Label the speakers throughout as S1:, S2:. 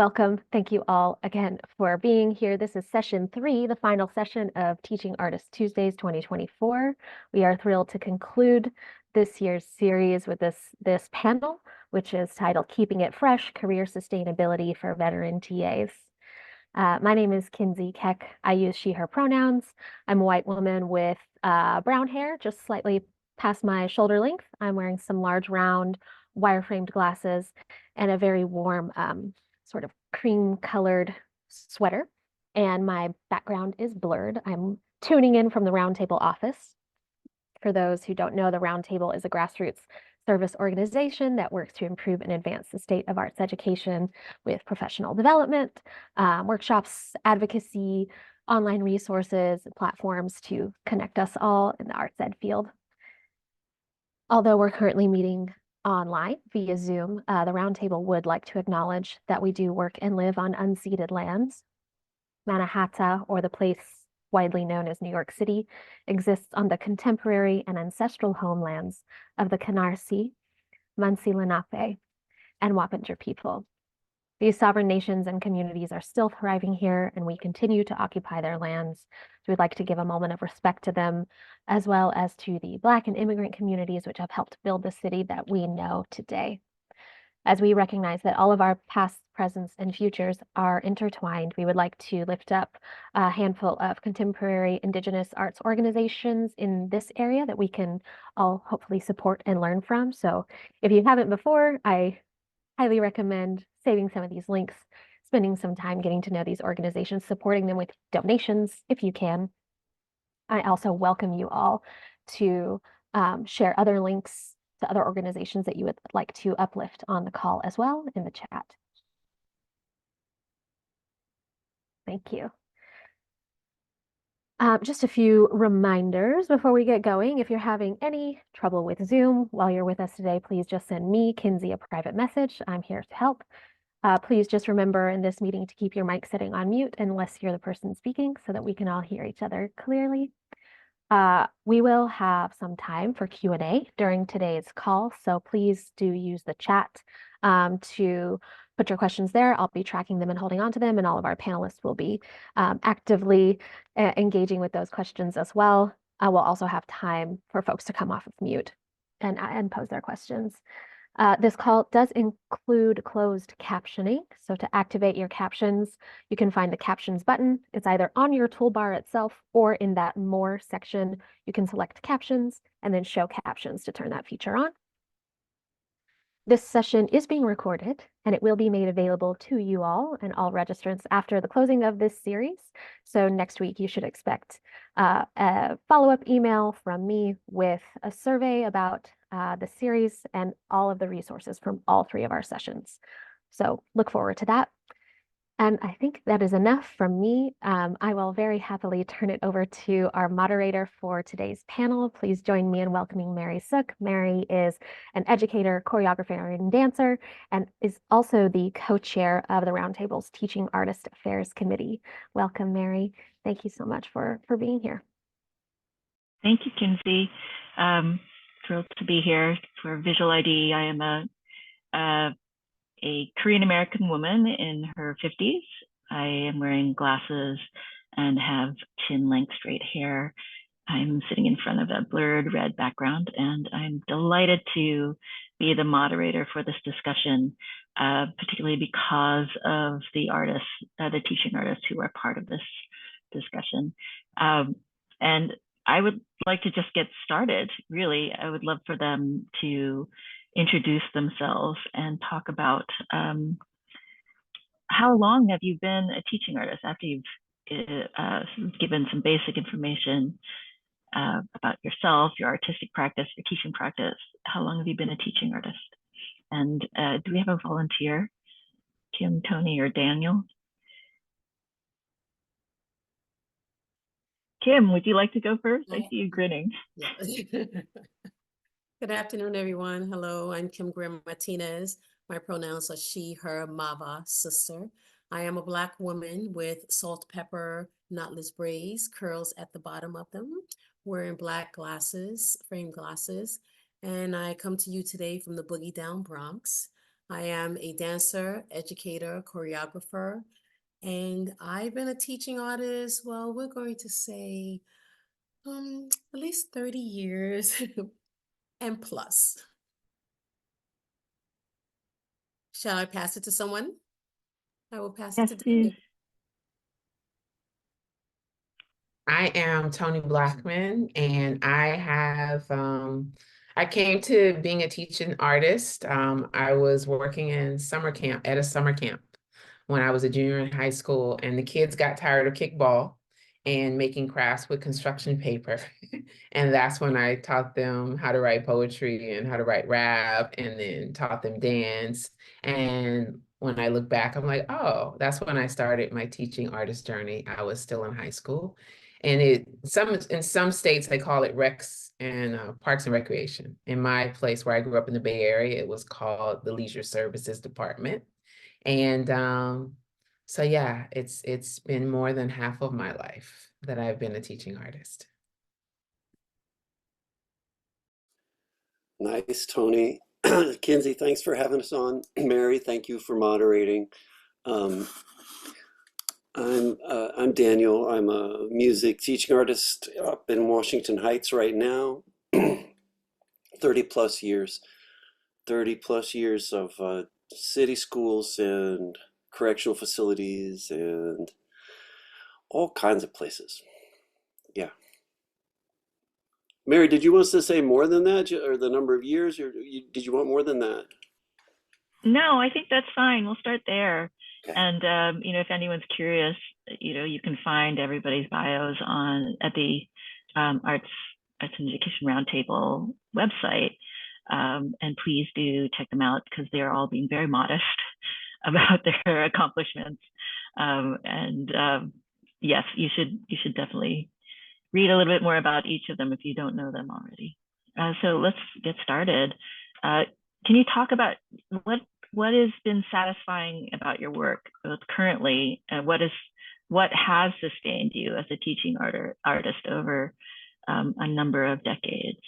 S1: Welcome. Thank you all again for being here. This is session 3, the final session of Teaching Artists Tuesdays 2024. We are thrilled to conclude this year's series with this panel, which is titled Keeping It Fresh, Career Sustainability for Veteran TAs. My name is Kinsey Keck. I use she, her pronouns. I'm a white woman with brown hair, just slightly past my shoulder length. I'm wearing some large round wire-framed glasses and a very warm sort of cream colored sweater, and my background is blurred. I'm tuning in from the Roundtable office. For those who don't know, the Roundtable is a grassroots service organization that works to improve and advance the state of arts education with professional development, workshops, advocacy, online resources, and platforms to connect us all in the arts ed field. Although we're currently meeting online via Zoom, the Roundtable would like to acknowledge that we do work and live on unceded lands. Mannahatta, or the place widely known as New York City, exists on the contemporary and ancestral homelands of the Canarsie, Munsee Lenape, and Wappinger people. These sovereign nations and communities are still thriving here, and we continue to occupy their lands. So we'd like to give a moment of respect to them, as well as to the Black and immigrant communities which have helped build the city that we know today. As we recognize that all of our past, presents, and futures are intertwined, we would like to lift up a handful of contemporary Indigenous arts organizations in this area that we can all hopefully support and learn from. So if you haven't before, I highly recommend saving some of these links, spending some time getting to know these organizations, supporting them with donations if you can. I also welcome you all to share other links to other organizations that you would like to uplift on the call as well in the chat. Thank you. Just a few reminders before we get going. If you're having any trouble with Zoom while you're with us today, please just send me, Kinsey, a private message. I'm here to help. Please just remember in this meeting to keep your mic setting on mute unless you're the person speaking so that we can all hear each other clearly. We will have some time for Q&A during today's call, so please do use the chat to put your questions there. I'll be tracking them and holding on to them, and all of our panelists will be actively engaging with those questions as well. We'll also have time for folks to come off of mute and pose their questions. This call does include closed captioning. So to activate your captions, you can find the captions button. It's either on your toolbar itself or in that more section. You can select captions and then show captions to turn that feature on. This session is being recorded and it will be made available to you all and all registrants after the closing of this series. So next week you should expect a follow-up email from me with a survey about the series and all of the resources from all 3 of our sessions. So look forward to that. And I think that is enough from me. I will very happily turn it over to our moderator for today's panel. Please join me in welcoming Mary Sook. Mary is an educator, choreographer, and dancer, and is also the co-chair of the Roundtable's Teaching Artist Affairs Committee. Welcome, Mary. Thank you so much for being here.
S2: Thank you, Kinsey. Thrilled to be here for Visual ID. I am a Korean American woman in her 50s. I am wearing glasses and have chin-length straight hair. I'm sitting in front of a blurred red background, and I'm delighted to be the moderator for this discussion, particularly because of the artists, the teaching artists who are part of this discussion. And I would like to just get started, really. I would love for them to introduce themselves and talk about how long have you been a teaching artist after you've given some basic information about yourself, your artistic practice, your teaching practice. How long have you been a teaching artist? And do we have a volunteer? Kim, Tony, or Daniel? Kim, would you like to go first? I see you grinning.
S3: Yeah. Good afternoon, everyone. Hello, I'm Kim Grimm Martinez. My pronouns are she, her, Mava, sister. I am a Black woman with salt, pepper, knotless braids, curls at the bottom of them, wearing Black glasses, framed glasses. And I come to you today from the Boogie Down Bronx. I am a dancer, educator, choreographer, and I've been a teaching artist, well, we're going to say at least 30 years and plus. Shall I pass it to someone? I will pass it
S2: Yes,
S3: to
S2: please.
S3: Daniel.
S4: I am Tony Blackman, and I came to being a teaching artist. I was working in summer camp at a summer camp when I was a junior in high school, and the kids got tired of kickball and making crafts with construction paper. And that's when I taught them how to write poetry and how to write rap, and then taught them dance. And when I look back, I'm like, oh, that's when I started my teaching artist journey. I was still in high school. And in some states they call it recs and parks and recreation. In my place where I grew up in the Bay Area, it was called the Leisure Services Department. And so yeah, it's been more than half of my life that I've been a teaching artist.
S5: Nice, Tony. Kinsey, thanks for having us on. Mary, thank you for moderating. Um, I'm Daniel. I'm a music teaching artist up in Washington Heights right now. 30 plus years, 30 plus years of city schools and correctional facilities and all kinds of places. Yeah. Mary, did you want us to say more than that, or the number of years, or did you want more than that?
S2: No, I think that's fine. We'll start there.
S5: Okay.
S2: And if anyone's curious, you can find everybody's bios at the Arts and Education Roundtable website. And please do check them out because they're all being very modest about their accomplishments. Yes, you should definitely read a little bit more about each of them if you don't know them already. So let's get started. Can you talk about what has been satisfying about your work, both currently, and what has sustained you as a teaching artist over a number of decades?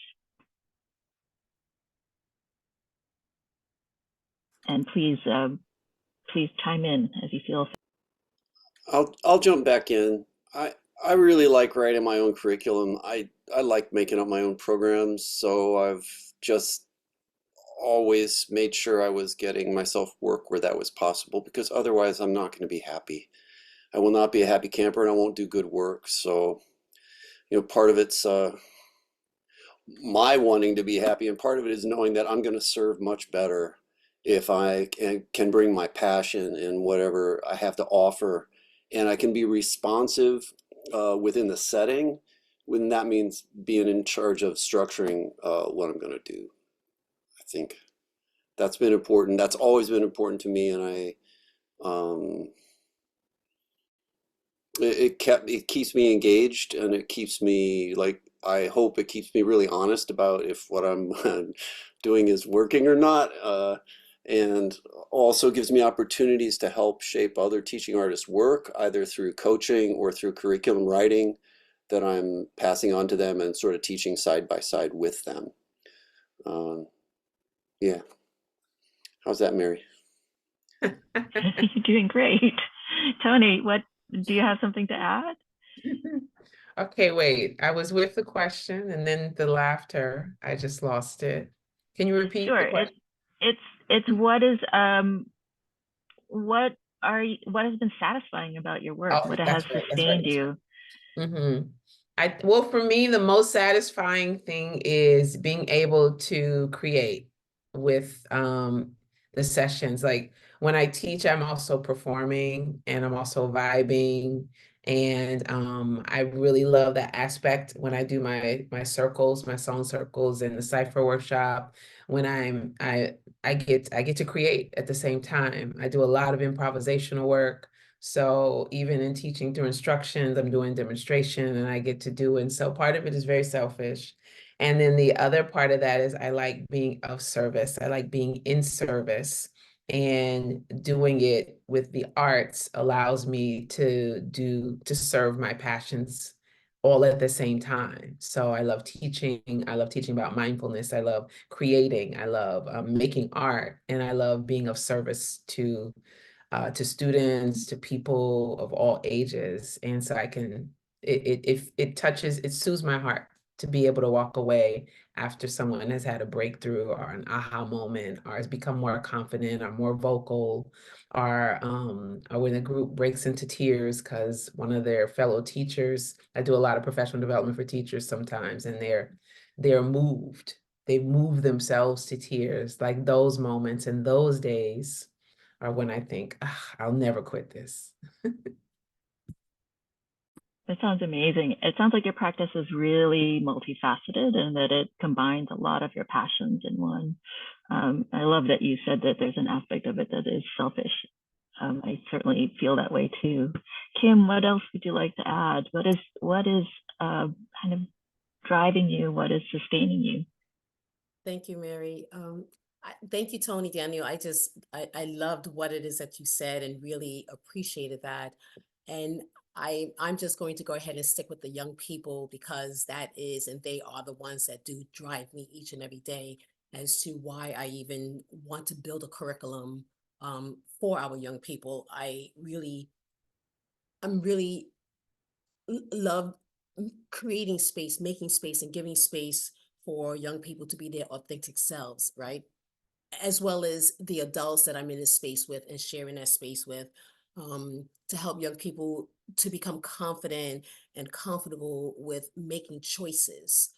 S2: And please chime in as you feel.
S5: I'll jump back in. I really like writing my own curriculum. I like making up my own programs, so I've just always made sure I was getting myself work where that was possible, because otherwise I'm not going to be happy. I will not be a happy camper, and I won't do good work. So, part of it's my wanting to be happy, and part of it is knowing that I'm going to serve much better if I can bring my passion and whatever I have to offer, and I can be responsive within the setting, when that means being in charge of structuring what I'm going to do. I think that's been important. That's always been important to me, and it keeps me engaged, and it keeps me, like, I hope it keeps me really honest about if what I'm doing is working or not, and also gives me opportunities to help shape other teaching artists' work, either through coaching or through curriculum writing that I'm passing on to them and sort of teaching side by side with them. Yeah. How's that, Mary?
S2: You're doing great. Tony, do you have something to add?
S4: Okay, wait. I was with the question and then the laughter. I just lost it. Can you repeat the
S2: Sure.
S4: question?
S2: It's what has been satisfying about your work?
S4: Oh,
S2: What
S4: that's
S2: has
S4: right.
S2: sustained you?
S4: Well, for me, the most satisfying thing is being able to create with the sessions. Like when I teach, I'm also performing and I'm also vibing. And I really love that aspect when I do my circles, my song circles and the cipher workshop. When I get to create at the same time. I do a lot of improvisational work. So even in teaching through instructions, I'm doing demonstration and I get to do, and so part of it is very selfish. And then the other part of that is I like being of service. I like being in service, and doing it with the arts allows me to serve my passions all at the same time. So I love teaching. I love teaching about mindfulness. I love creating. I love making art, and I love being of service to students, to people of all ages. And so I can, it touches, it soothes my heart to be able to walk away after someone has had a breakthrough or an aha moment, or has become more confident or more vocal, or when a group breaks into tears because one of their fellow teachers, I do a lot of professional development for teachers sometimes, and they're moved. They move themselves to tears. Like those moments and those days are when I think, I'll never quit this.
S2: That sounds amazing. It sounds like your practice is really multifaceted and that it combines a lot of your passions in one. I love that you said that there's an aspect of it that is selfish. I certainly feel that way too. Kim, what else would you like to add? What is kind of driving you? What is sustaining you?
S3: Thank you, Mary. Thank you, Tony, Daniel. I loved what it is that you said and really appreciated that. And I'm just going to go ahead and stick with the young people because that is, and they are the ones that do drive me each and every day as to why I even want to build a curriculum for our young people. I'm really love creating space, making space, and giving space for young people to be their authentic selves, right? As well as the adults that I'm in this space with and sharing that space with, to help young people to become confident and comfortable with making choices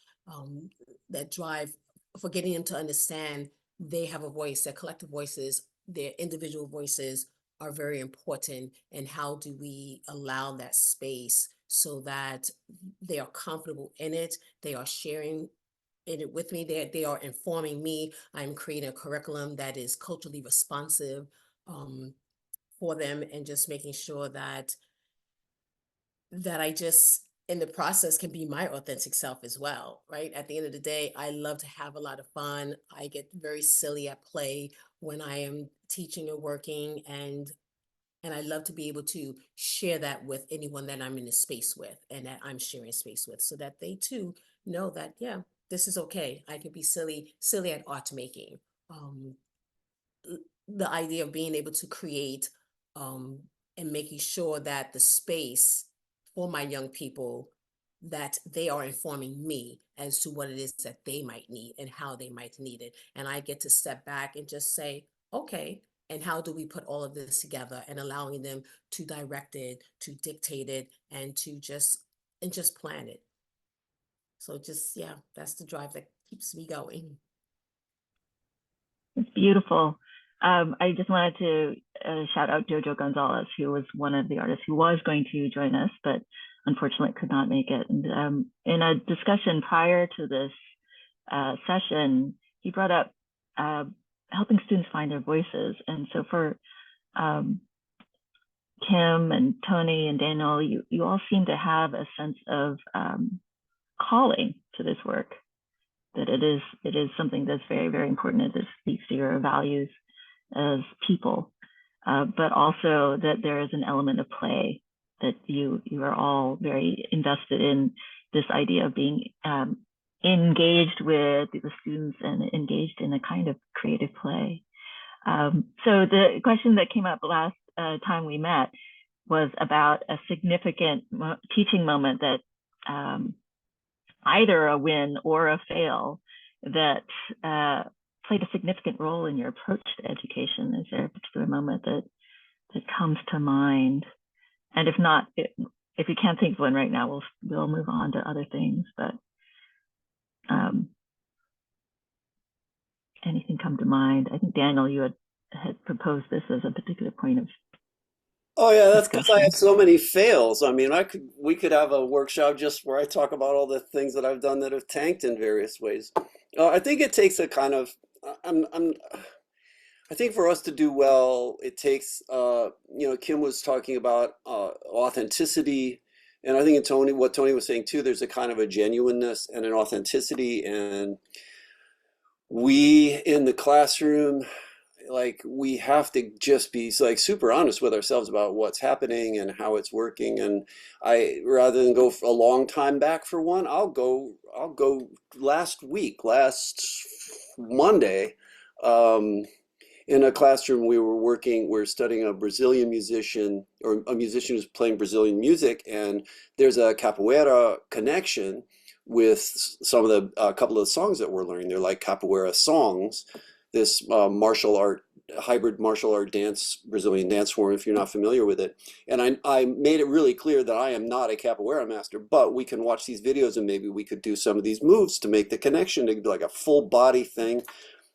S3: that drive, for getting them to understand they have a voice, their collective voices, their individual voices are very important. And how do we allow that space so that they are comfortable in it, they are sharing in it with me, they are informing me. I'm creating a curriculum that is culturally responsive for them, and just making sure that I just in the process can be my authentic self as well, right? At the end of the day, I love to have a lot of fun. I get very silly at play when I am teaching or working, and I love to be able to share that with anyone that I'm in a space with and that I'm sharing space with, so that they too know that, yeah, this is okay. I can be silly at art making. Um, the idea of being able to create um, and making sure that the space for my young people, that they are informing me as to what it is that they might need and how they might need it. And I get to step back and just say, okay, and how do we put all of this together, and allowing them to direct it, to dictate it, and to just plan it. So just, yeah, that's the drive that keeps me going.
S2: It's beautiful. I just wanted to shout out Jojo Gonzalez, who was one of the artists who was going to join us, but unfortunately could not make it. And in a discussion prior to this session, he brought up helping students find their voices. And so for Kim and Tony and Daniel, you all seem to have a sense of calling to this work, that it is something that's very, very important. It speaks to your values as people, but also that there is an element of play, that you are all very invested in this idea of being engaged with the students and engaged in a kind of creative play. So the question that came up last time we met was about a significant teaching moment that either a win or a fail that played a significant role in your approach to education. Is there a particular moment that comes to mind? And if not, if you can't think of one right now, we'll move on to other things. But anything come to mind? I think Daniel, you had proposed this as a particular point of
S5: Oh yeah, that's because I
S2: discussion.
S5: have so many fails. I mean, we could have a workshop just where I talk about all the things that I've done that have tanked in various ways. I think it takes a kind of I think for us to do well, it takes Kim was talking about authenticity, and I think in what Tony was saying too, there's a kind of a genuineness and an authenticity, and we in the classroom like we have to just be like super honest with ourselves about what's happening and how it's working. And I, rather than go a long time back for one, I'll go last Monday. In a classroom, we're studying a Brazilian musician, or a musician who's playing Brazilian music, and there's a capoeira connection with some of the a couple of the songs that we're learning. They're like capoeira songs, this hybrid martial art dance, Brazilian dance form, if you're not familiar with it. And I made it really clear that I am not a capoeira master, but we can watch these videos and maybe we could do some of these moves to make the connection to be like a full body thing.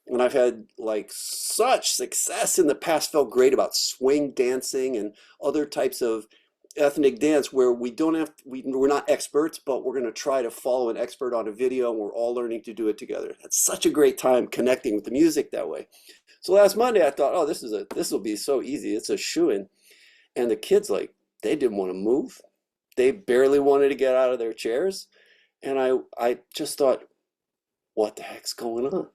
S5: And I've had like such success in the past, felt great about swing dancing and other types of ethnic dance where we're not experts, but we're going to try to follow an expert on a video and we're all learning to do it together. That's such a great time connecting with the music that way. So last Monday I thought, oh, this will be so easy. It's a shoo-in. And the kids, like, they didn't want to move. They barely wanted to get out of their chairs. And I just thought, what the heck's going on?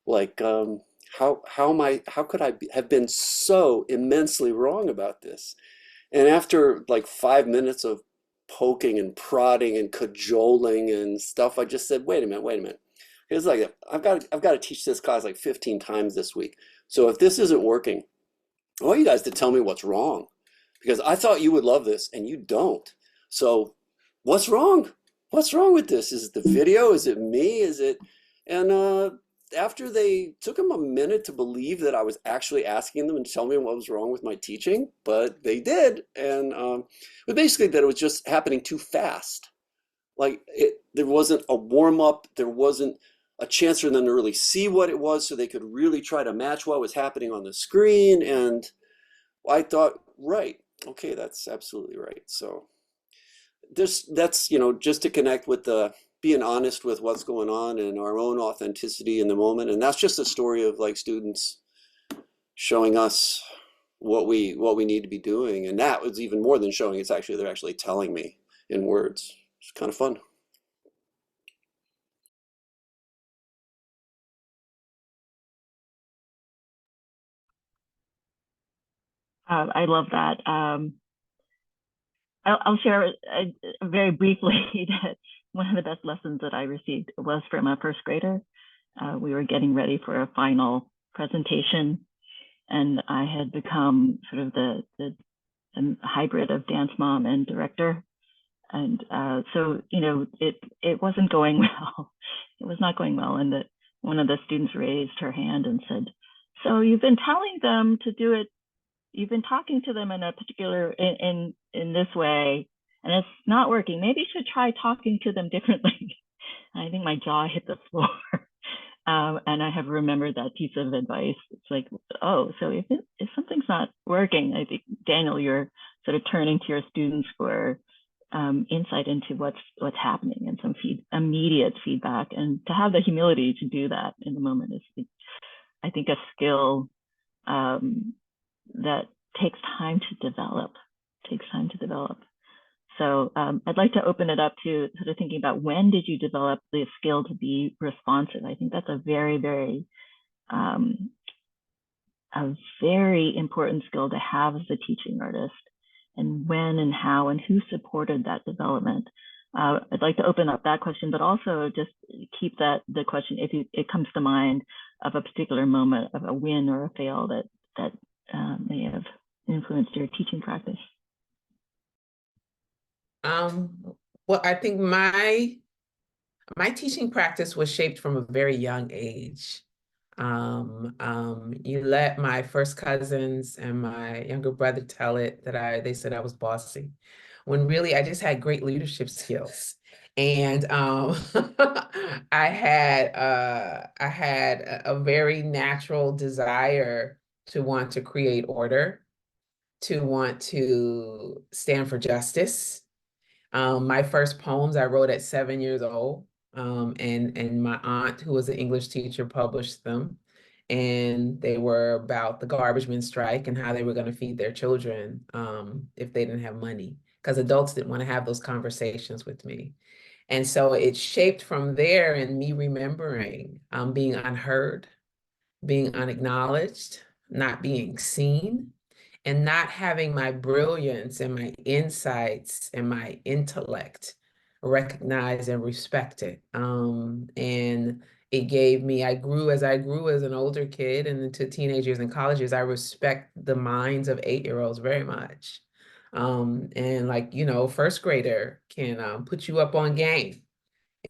S5: Like, how could I have been so immensely wrong about this? And after like 5 minutes of poking and prodding and cajoling and stuff, I just said, wait a minute. It's like I've got to teach this class like 15 times this week. So if this isn't working, I want you guys to tell me what's wrong, because I thought you would love this and you don't. So what's wrong? What's wrong with this? Is it the video? Is it me? Is it? And after they took them a minute to believe that I was actually asking them and tell me what was wrong with my teaching, but they did. And but basically that it was just happening too fast. Like there wasn't a warm up. There wasn't a chance for them to really see what it was so they could really try to match what was happening on the screen. And I thought, right, okay, that's absolutely right. So that's, just to connect with being honest with what's going on and our own authenticity in the moment. And that's just a story of like students showing us what we need to be doing. And that was even more than showing. They're actually telling me in words. It's kind of fun.
S2: I love that. I'll share very briefly that one of the best lessons that I received was from a first grader. We were getting ready for a final presentation, and I had become sort of the hybrid of dance mom and director. And so, it wasn't going well. It was not going well. And one of the students raised her hand and said, so you've been telling them to do it. You've been talking to them in a particular, in this way, and it's not working. Maybe you should try talking to them differently. I think my jaw hit the floor. And I have remembered that piece of advice. It's like, oh, so if something's not working, I think, Daniel, you're sort of turning to your students for insight into what's happening and some immediate feedback. And to have the humility to do that in the moment is, I think, a skill that takes time to develop. So I'd like to open it up to sort of thinking about, when did you develop the skill to be responsive? I think that's a very, very important skill to have as a teaching artist, and when and how and who supported that development. I'd like to open up that question, but also just keep the question, if it comes to mind, of a particular moment of a win or a fail that may have influenced your teaching practice.
S4: Well, I think my teaching practice was shaped from a very young age. You let my first cousins and my younger brother tell it that they said I was bossy, when really I just had great leadership skills. And I had a very natural desire to want to create order, to want to stand for justice. My first poems I wrote at 7 years old, and my aunt, who was an English teacher, published them. And they were about the garbage men strike and how they were going to feed their children if they didn't have money, because adults didn't want to have those conversations with me. And so it shaped from there, and me remembering being unheard, being unacknowledged, not being seen, and not having my brilliance and my insights and my intellect recognized and respected. And it gave me, I grew as an older kid and into teenagers and colleges. I respect the minds of 8-year-olds very much. And like, first grader can put you up on game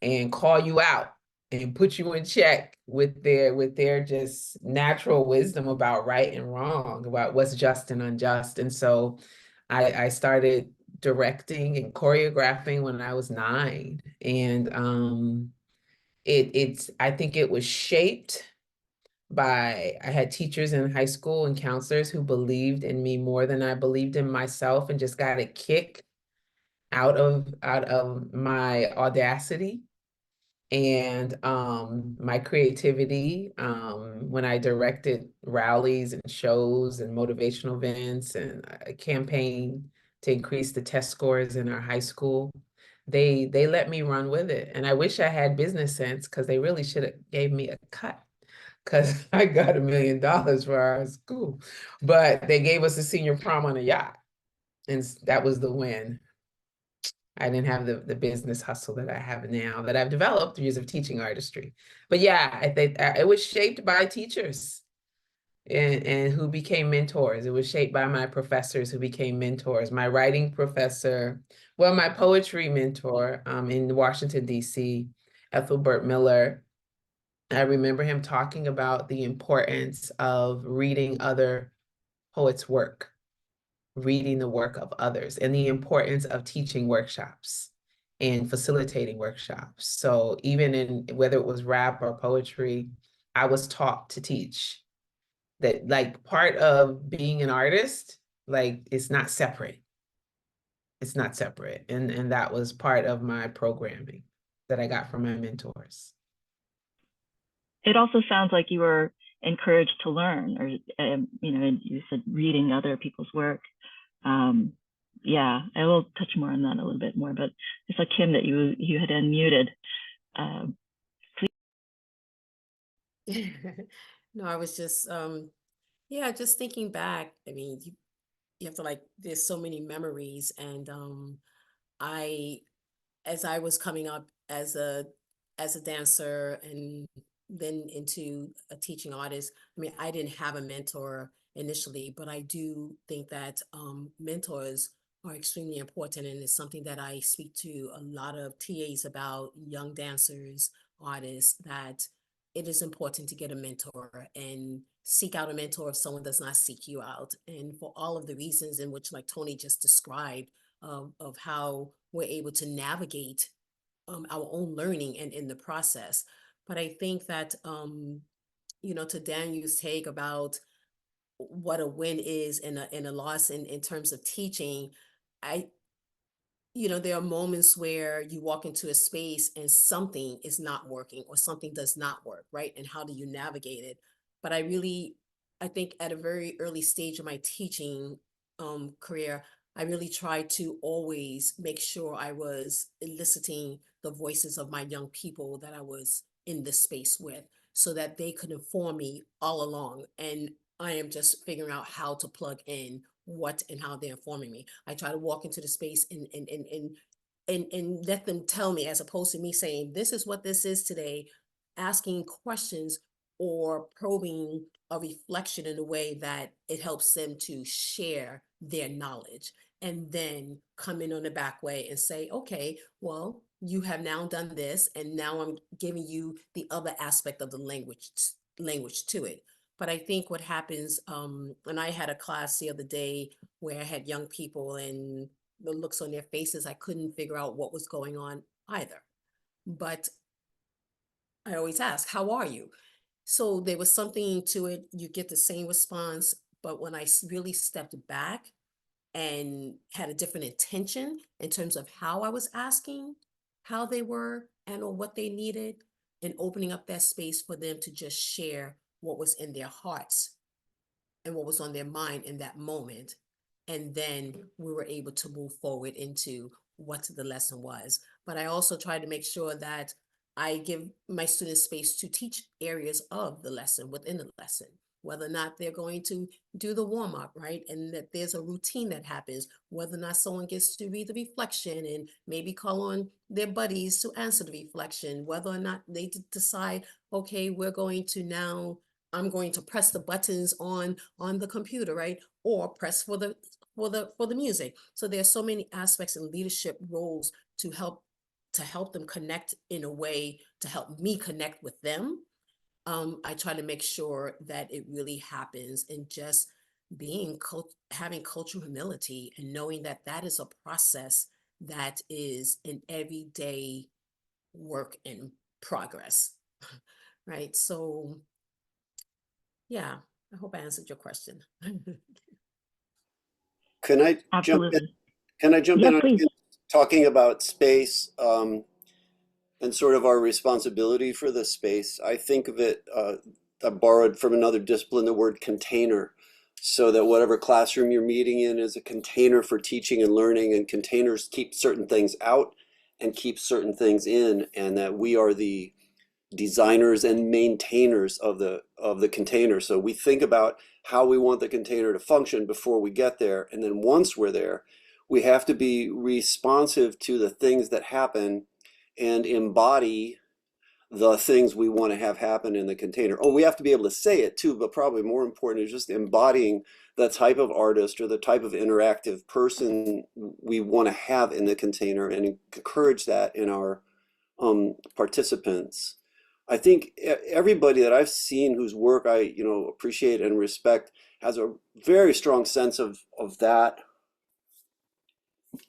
S4: and call you out and put you in check with their just natural wisdom about right and wrong, about what's just and unjust. And so I started directing and choreographing when I was 9. And I think it was shaped by, I had teachers in high school and counselors who believed in me more than I believed in myself, and just got a kick out of my audacity and my creativity when I directed rallies and shows and motivational events and a campaign to increase the test scores in our high school. They let me run with it. And I wish I had business sense, because they really should have gave me a cut, because I got $1 million for our school. But they gave us a senior prom on a yacht, and that was the win. I didn't have the business hustle that I have now, that I've developed through years of teaching artistry. But yeah, I think it was shaped by teachers and who became mentors. It was shaped by my professors who became mentors. My writing professor, well, my poetry mentor in Washington, D.C., Ethelbert Miller. I remember him talking about the importance of reading other poets' work, reading the work of others, and the importance of teaching workshops and facilitating workshops. So even in whether it was rap or poetry, I was taught to teach. That, like, part of being an artist, like, it's not separate. It's not separate. And that was part of my programming that I got from my mentors.
S2: It also sounds like you were encouraged to learn, or you said reading other people's work. Yeah, I will touch more on that a little bit more, but it's like Kim that you had unmuted.
S3: No, I was just just thinking back. I mean, you have to, like, there's so many memories. And I as I was coming up as a dancer and then into a teaching artist, I mean, I didn't have a mentor initially, but I do think that mentors are extremely important, and it's something that I speak to a lot of TAs about, young dancers, artists, that it is important to get a mentor and seek out a mentor if someone does not seek you out. And for all of the reasons in which, like Tony just described, of how we're able to navigate our own learning and in the process. But I think that, to Daniel's take about what a win is and a loss in terms of teaching, I, there are moments where you walk into a space and something is not working or something does not work, right? And how do you navigate it? But I think at a very early stage of my teaching career, I really tried to always make sure I was eliciting the voices of my young people that I was in this space with, so that they could inform me all along. And I am just figuring out how to plug in what and how they're informing me. I try to walk into the space and let them tell me, as opposed to me saying, this is what this is today, asking questions or probing a reflection in a way that it helps them to share their knowledge, and then come in on the back way and say, okay, well, you have now done this, and now I'm giving you the other aspect of the language to it. But I think what happens, and I had a class the other day where I had young people, and the looks on their faces, I couldn't figure out what was going on either. But I always ask, how are you? So there was something to it. You get the same response. But when I really stepped back and had a different intention in terms of how I was asking how they were and or what they needed, and opening up that space for them to just share what was in their hearts and what was on their mind in that moment. And then we were able to move forward into what the lesson was. But I also try to make sure that I give my students space to teach areas of the lesson within the lesson. whether or not they're going to do the warm-up, right? And that there's a routine that happens, whether or not someone gets to read the reflection and maybe call on their buddies to answer the reflection, whether or not they decide, okay, we're going to now, I'm going to press the buttons on the computer, right? Or press for the music. So there's so many aspects and leadership roles to help them connect in a way to help me connect with them. I try to make sure that it really happens, and just having cultural humility and knowing that that is a process that is an everyday work in progress, right? So yeah, I hope I answered your question.
S5: Can I jump in?
S2: Absolutely.
S5: Can I jump
S2: Yes,
S5: in on
S2: please.
S5: talking about space and sort of our responsibility for the space? I think of it, I borrowed from another discipline the word container, so that whatever classroom you're meeting in is a container for teaching and learning, and containers keep certain things out and keep certain things in, and that we are the designers and maintainers of the container. So we think about how we want the container to function before we get there, and then once we're there, we have to be responsive to the things that happen and embody the things we want to have happen in the container. Oh, we have to be able to say it too, but probably more important is just embodying the type of artist or the type of interactive person we want to have in the container, and encourage that in our participants. I think everybody that I've seen whose work I appreciate and respect has a very strong sense of that.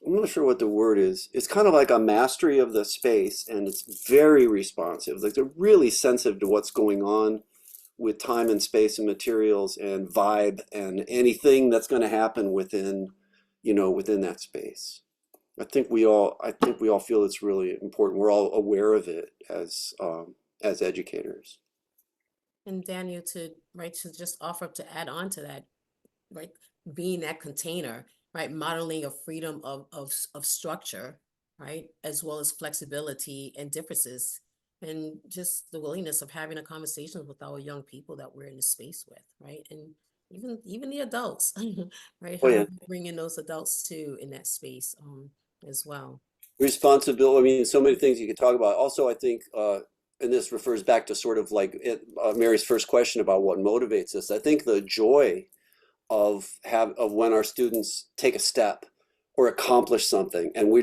S5: I'm not sure what the word is. It's kind of like a mastery of the space, and it's very responsive. Like they're really sensitive to what's going on with time and space and materials and vibe and anything that's going to happen within that space. I think we all feel it's really important. We're all aware of it as educators.
S3: And Daniel, to just offer to add on to that, right? Being that container, right? Modeling a freedom of structure, right? As well as flexibility and differences, and just the willingness of having a conversation with our young people that we're in the space with, right? And even the adults, right?
S5: Oh
S3: How
S5: yeah,
S3: we bring in those adults too in that space, as well.
S5: responsibility. I mean, so many things you could talk about. Also, I think, and this refers back to sort of like Mary's first question about what motivates us. I think the joy of when our students take a step or accomplish something, and you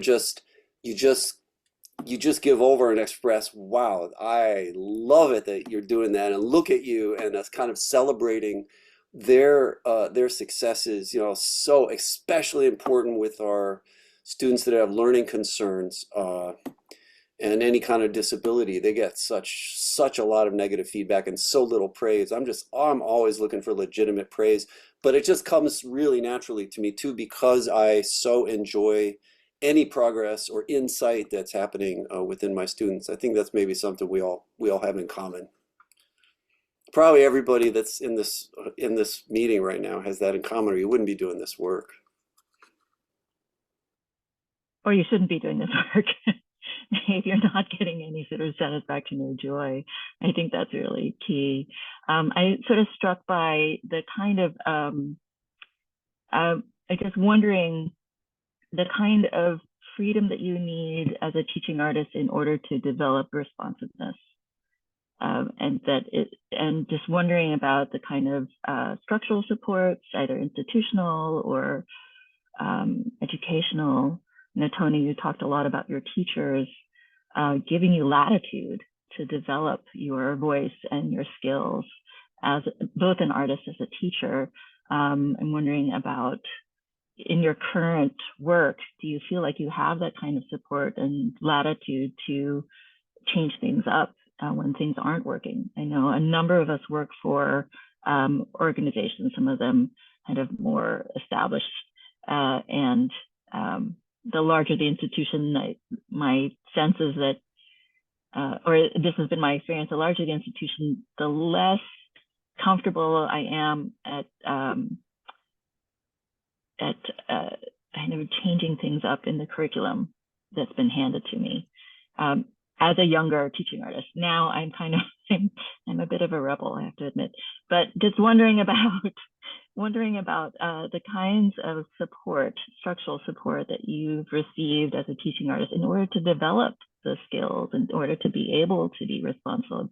S5: just give over and express, wow, I love it that you're doing that, and look at you, and that's kind of celebrating their successes. So especially important with our students that have learning concerns and any kind of disability. They get such a lot of negative feedback and so little praise. I'm always looking for legitimate praise, but it just comes really naturally to me too, because I so enjoy any progress or insight that's happening within my students. I think that's maybe something we all have in common. Probably everybody that's in this meeting right now has that in common, or you wouldn't be doing this work.
S2: Or you shouldn't be doing this work. If you're not getting any sort of satisfaction or joy, I think that's really key. I sort of struck by the kind of, I guess, wondering the kind of freedom that you need as a teaching artist in order to develop responsiveness. And just wondering about the kind of structural supports, either institutional or educational. Tony, you talked a lot about your teachers giving you latitude to develop your voice and your skills as both an artist as a teacher. I'm wondering about, in your current work, do you feel like you have that kind of support and latitude to change things up when things aren't working? I know a number of us work for organizations, some of them kind of more established, and the larger the institution, my sense is that, or this has been my experience, the larger the institution, the less comfortable I am at kind of changing things up in the curriculum that's been handed to me. As a younger teaching artist, now I'm kind of I'm a bit of a rebel, I have to admit. But just wondering about the kinds of support, structural support that you've received as a teaching artist in order to develop the skills, in order to be able to be responsive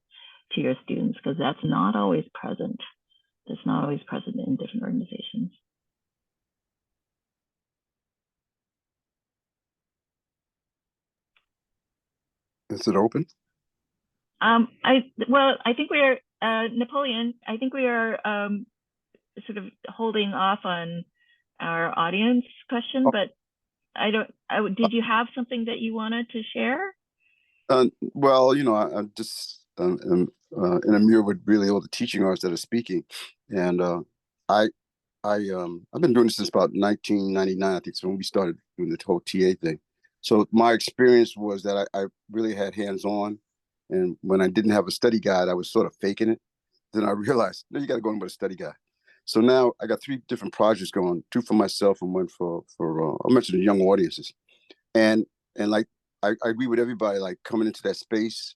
S2: to your students, because that's not always present. That's not always present in different organizations.
S6: Is it open?
S2: I think we are, Napoleon, I think we are sort of holding off on our audience question, but did you have something that you wanted to share?
S6: Well, I'm just in a mirror with really all the teaching artists that are speaking, and I've been doing this since about 1999, I think, so when we started doing the whole TA thing. So my experience was that I really had hands-on, and when I didn't have a study guide, I was sort of faking it. Then I realized, no, you got to go in with a study guide. So now I got 3 different projects going, 2 for myself and 1 for I mentioned young audiences, and like I agree with everybody, like coming into that space,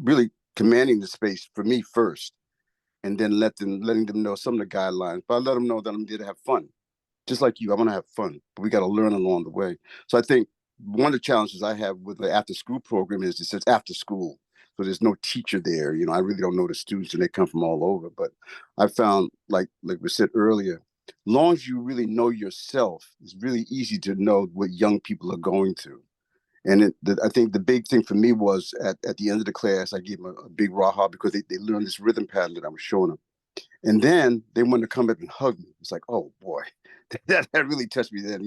S6: really commanding the space for me first, and then letting them know some of the guidelines. But I let them know that I'm there to have fun. Just like you, I want to have fun, but we got to learn along the way. So I think one of the challenges I have with the after school program is it says after school. So there's no teacher there. I really don't know the students, and they come from all over. But I found, like we said earlier, long as you really know yourself, it's really easy to know what young people are going through. And I think the big thing for me was at the end of the class, I gave them a big raha because they learned this rhythm pattern that I was showing them. And then they wanted to come up and hug me. It's like, oh boy, that really touched me then,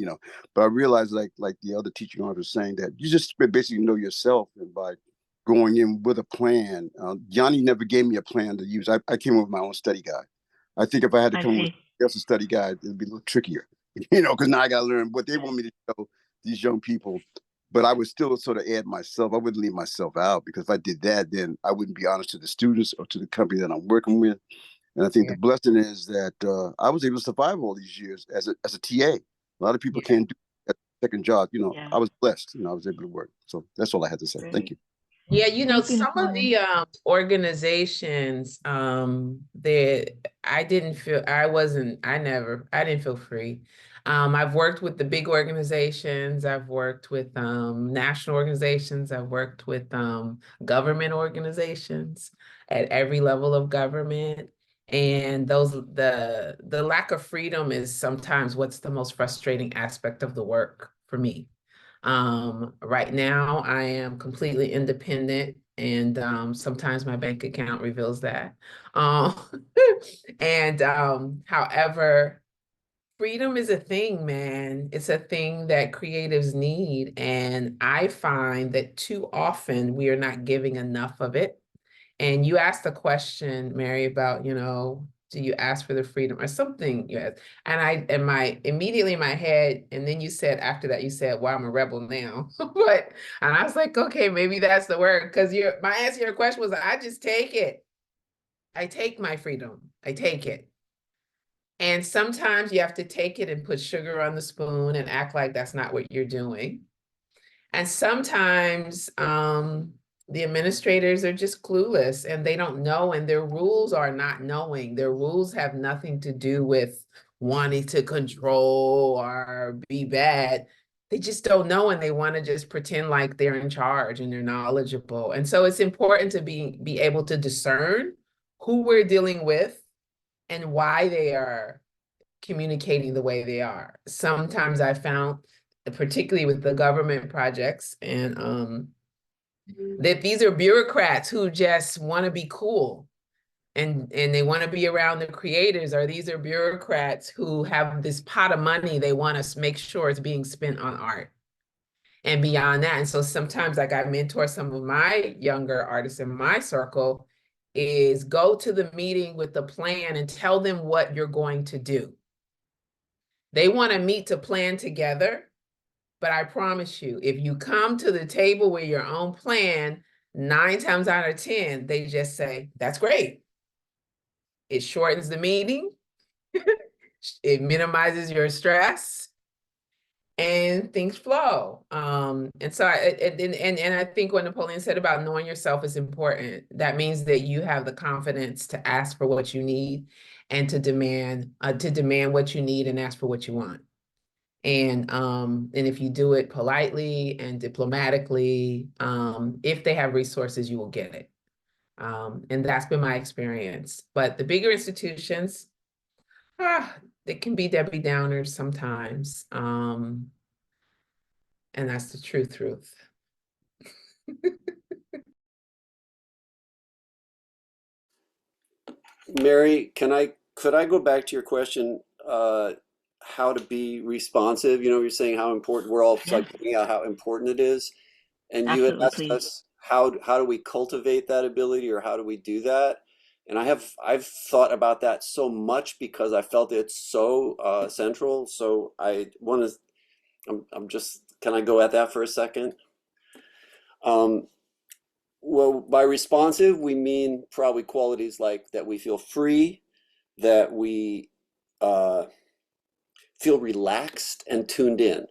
S6: But I realized, like the other teaching artist was saying, that you just basically know yourself, and by going in with a plan. Yanni never gave me a plan to use. I came up with my own study guide. I think if I had to come with a study guide, it'd be a little trickier, because now I got to learn what they want me to show these young people. But I would still sort of add myself. I wouldn't leave myself out, because if I did that, then I wouldn't be honest to the students or to the company that I'm working with. And I think the blessing is that I was able to survive all these years as a TA. A lot of people can't do a second job. I was blessed. I was able to work. So that's all I had to say. Thank you.
S4: Yeah, some of the organizations that I didn't feel free. I've worked with the big organizations, I've worked with national organizations, I've worked with government organizations at every level of government. And the lack of freedom is sometimes what's the most frustrating aspect of the work for me. Right now, I am completely independent, and sometimes my bank account reveals that. However, freedom is a thing, man. It's a thing that creatives need, and I find that too often we are not giving enough of it. And you asked the question, Mary, about, do you ask for the freedom or something? Yes. And immediately in my head, and then you said after that, you said, well, I'm a rebel now. And I was like, okay, maybe that's the word. Because my answer to your question was, I just take it. I take my freedom. I take it. And sometimes you have to take it and put sugar on the spoon and act like that's not what you're doing. And sometimes the administrators are just clueless, and they don't know, and their rules are not knowing. Their rules have nothing to do with wanting to control or be bad. They just don't know, and they want to just pretend like they're in charge and they're knowledgeable. And so it's important to be able to discern who we're dealing with and why they are communicating the way they are. Sometimes I found, particularly with the government projects, and that these are bureaucrats who just want to be cool, and they want to be around the creators, or these are bureaucrats who have this pot of money they want to make sure it's being spent on art and beyond that. And so sometimes, like, I mentor some of my younger artists in my circle, is go to the meeting with the plan and tell them what you're going to do. They want to meet to plan together. But I promise you, if you come to the table with your own plan, 9 times out of 10, they just say, that's great. It shortens the meeting. It minimizes your stress. and things flow. And so and I think what Napoleon said about knowing yourself is important. That means that you have the confidence to ask for what you need and to demand what you need and ask for what you want. And if you do it politely and diplomatically, if they have resources, you will get it. And that's been my experience. But the bigger institutions, they can be Debbie Downers sometimes. And that's the truth.
S5: Mary, could I go back to your question, how to be responsive? You know, you're saying how important, we're all like pointing out how important it is. And you had
S2: Absolutely,
S5: asked
S2: please.
S5: us how do we cultivate that ability, or how do we do that? And I've thought about that so much because I felt it's so central. So I want to, I'm just, can I go at that for a second? Well, by responsive, we mean probably qualities like that we feel free, that we uh, feel relaxed and tuned in,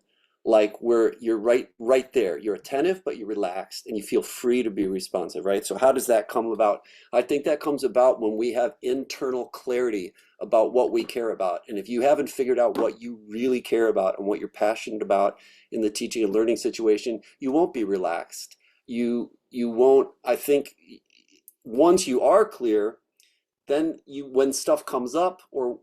S5: like you're right there. You're attentive, but you're relaxed, and you feel free to be responsive, right? So how does that come about? I think that comes about when we have internal clarity about what we care about. And if you haven't figured out what you really care about and what you're passionate about in the teaching and learning situation, you won't be relaxed. You won't, I think, once you are clear, then when stuff comes up, or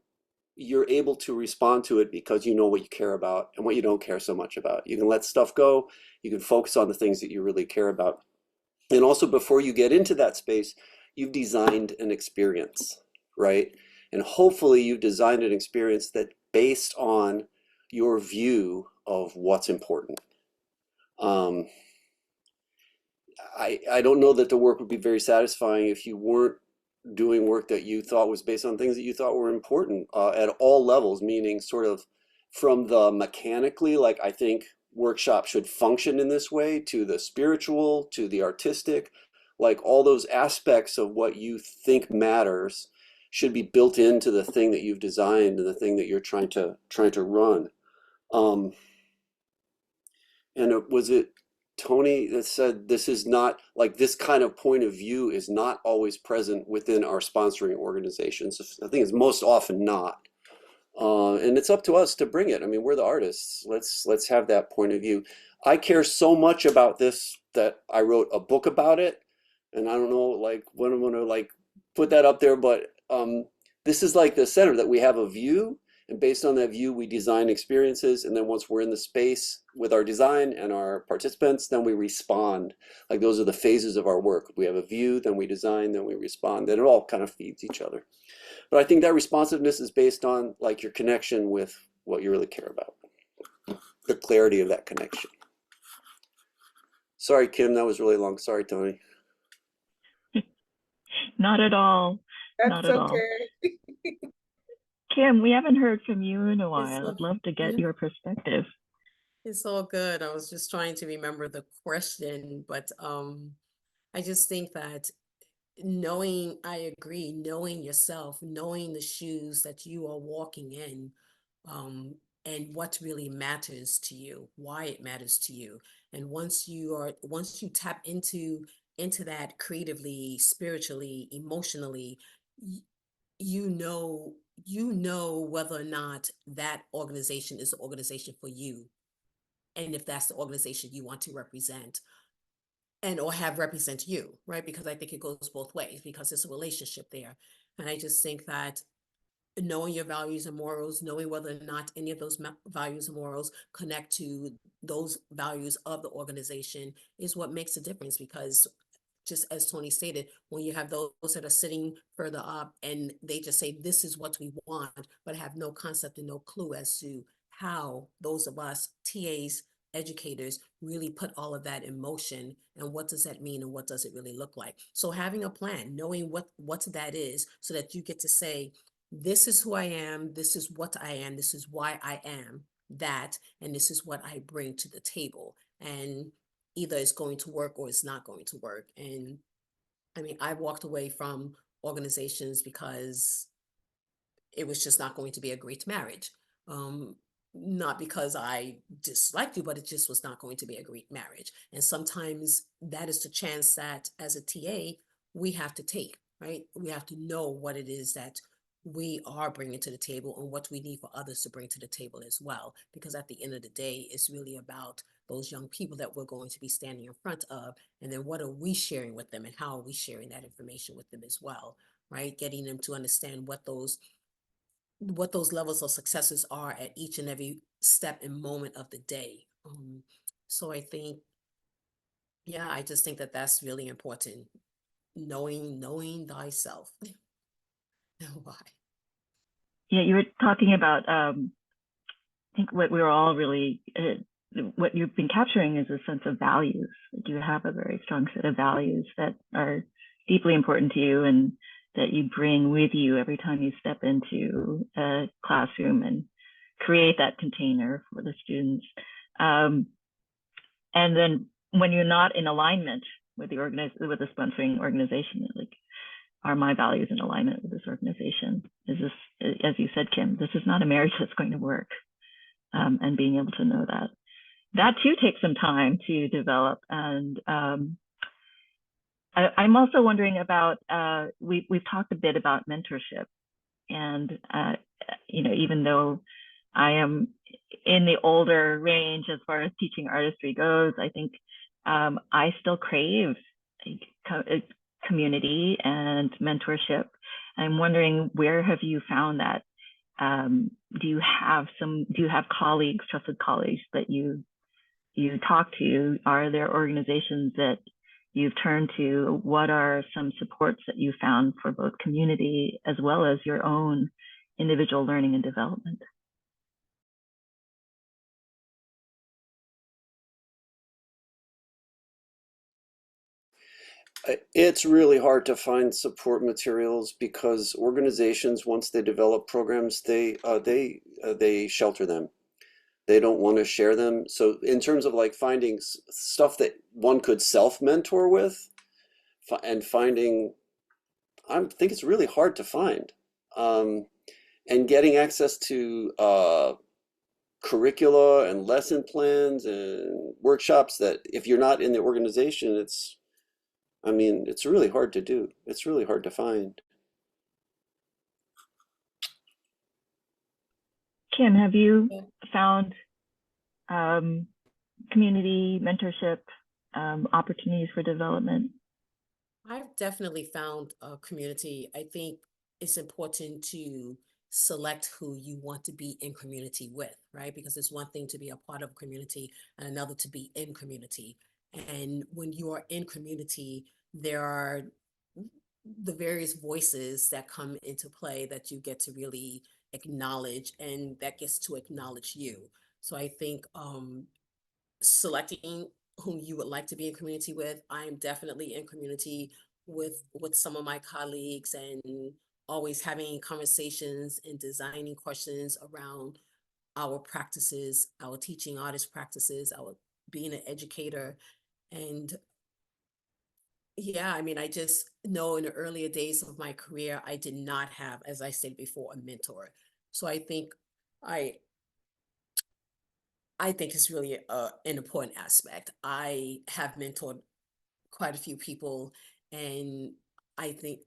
S5: you're able to respond to it because you know what you care about and what you don't care so much about. You can let stuff go. You can focus on the things that you really care about. And also, before you get into that space, you've designed an experience, right? And hopefully you've designed an experience that based on your view of what's important. I don't know that the work would be very satisfying if you weren't doing work that you thought was based on things that you thought were important at all levels, meaning sort of from the mechanically, like I think workshop should function in this way, to the spiritual, to the artistic, like all those aspects of what you think matters should be built into the thing that you've designed and the thing that you're trying to run. And was it Tony that said this is not, like, this kind of point of view is not always present within our sponsoring organizations? I think it's most often not. And it's up to us to bring it. I mean, we're the artists. Let's have that point of view. I care so much about this that I wrote a book about it. And I don't know, like, when I'm gonna like put that up there, but this is like the center, that we have a view, and based on that view, we design experiences. And then once we're in the space with our design and our participants, then we respond. Like, those are the phases of our work. We have a view, then we design, then we respond. And it all kind of feeds each other. But I think that responsiveness is based on like your connection with what you really care about, the clarity of that connection. Sorry, Kim, that was really long. Sorry, Tony.
S2: Not at all. Not
S4: That's
S2: at all.
S4: okay.
S2: Kim, we haven't heard from you in a
S3: It's
S2: while. I'd love to get your perspective.
S3: It's all good. I was just trying to remember the question, but I just think that I agree, knowing yourself, knowing the shoes that you are walking in, and what really matters to you, why it matters to you. And once you tap into that creatively, spiritually, emotionally, you know whether or not that organization is the organization for you, and if that's the organization you want to represent, and or have represent you, right? Because I think it goes both ways, because it's a relationship there. And I just think that knowing your values and morals, knowing whether or not any of those values and morals connect to those values of the organization, is what makes a difference. Because just as Tony stated, when you have those that are sitting further up and they just say, this is what we want, but have no concept and no clue as to how those of us, TAs, educators, really put all of that in motion, and what does that mean and what does it really look like. So having a plan, knowing what that is, so that you get to say, this is who I am, this is what I am, this is why I am that, and this is what I bring to the table. And either it's going to work or it's not going to work. And I mean, I walked away from organizations because it was just not going to be a great marriage. not because I disliked you, but it just was not going to be a great marriage. And sometimes that is the chance that as a TA, we have to take, right? We have to know what it is that we are bringing to the table and what we need for others to bring to the table as well. Because at the end of the day, it's really about those young people that we're going to be standing in front of. And then what are we sharing with them and how are we sharing that information with them as well, right? Getting them to understand what those levels of successes are at each and every step and moment of the day. So I think, yeah, I just think that that's really important. Knowing thyself. Why?
S2: Yeah, you were talking about, I think what we're all really, what you've been capturing is a sense of values. You have a very strong set of values that are deeply important to you and that you bring with you every time you step into a classroom and create that container for the students. And then when you're not in alignment with the sponsoring organization, like, are my values in alignment with this organization? Is this, as you said, Kim, this is not a marriage that's going to work. And being able to know that. That too takes some time to develop. And I'm also wondering about, we've talked a bit about mentorship. And, even though I am in the older range as far as teaching artistry goes, I think I still crave a community and mentorship. I'm wondering, where have you found that? Do you have colleagues, trusted colleagues that you talk to? Are there organizations that you've turned to? What are some supports that you found for both community as well as your own individual learning and development?
S5: It's really hard to find support materials because organizations, once they develop programs, they shelter them. They don't want to share them. So in terms of like finding stuff that one could self-mentor with, and finding, I think it's really hard to find. And getting access to curricula and lesson plans and workshops that if you're not in the organization, it's really hard to do. It's really hard to find.
S2: Kim, have you
S3: Yeah.
S2: found community mentorship opportunities for development?
S3: I've definitely found a community. I think it's important to select who you want to be in community with, right? Because it's one thing to be a part of a community and another to be in community. And when you are in community, there are the various voices that come into play that you get to really acknowledge, and that gets to acknowledge you. So I think selecting whom you would like to be in community with. I am definitely in community with some of my colleagues, and always having conversations and designing questions around our practices, our teaching artist practices, our being an educator. And yeah, I just know in the earlier days of my career, I did not have, as I said before, a mentor. So I think I it's really an important aspect. I have mentored quite a few people, and I think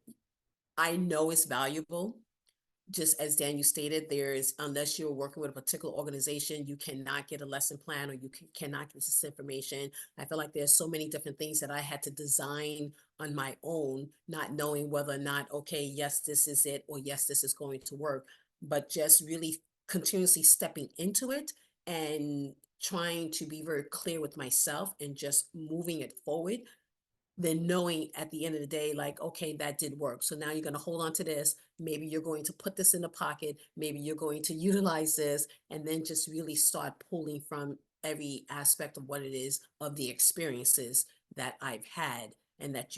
S3: I know it's valuable. Just as Daniel stated, unless you're working with a particular organization, you cannot get a lesson plan, or you cannot get this information. I feel like there's so many different things that I had to design on my own, not knowing whether or not, okay, yes, this is it, or yes, this is going to work, but just really continuously stepping into it and trying to be very clear with myself and just moving it forward, then knowing at the end of the day, like, okay, that did work. So now you're going to hold on to this. Maybe you're going to put this in the pocket. Maybe you're going to utilize this, and then just really start pulling from every aspect of what it is of the experiences that I've had and that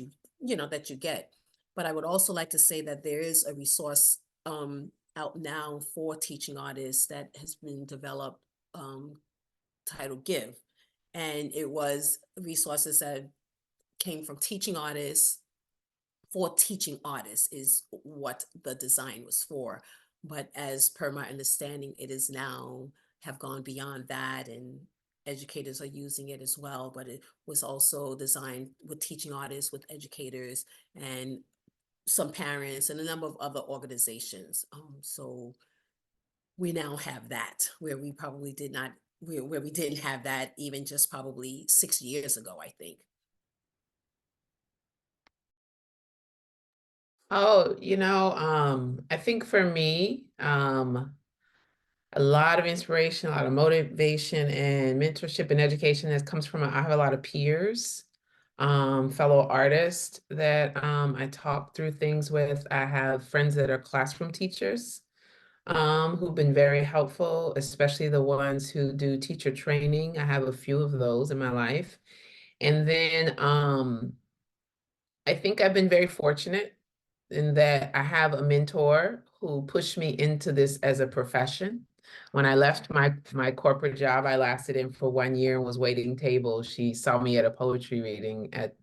S3: that you get. But I would also like to say that there is a resource out now for teaching artists that has been developed, titled Give. And it was resources that came from teaching artists for teaching artists is what the design was for. But as per my understanding, it is now have gone beyond that, and educators are using it as well, but it was also designed with teaching artists, with educators, and some parents, and a number of other organizations. So we now have that, where we probably did not, where we didn't have that even just probably 6 years ago, I think.
S4: Oh, I think for me, a lot of inspiration, a lot of motivation and mentorship and education that comes from, I have a lot of peers, fellow artists that I talk through things with. I have friends that are classroom teachers, who've been very helpful, especially the ones who do teacher training. I have a few of those in my life. And then I think I've been very fortunate in that I have a mentor who pushed me into this as a profession. When I left my corporate job, I lasted in for 1 year and was waiting tables. She saw me at a poetry reading at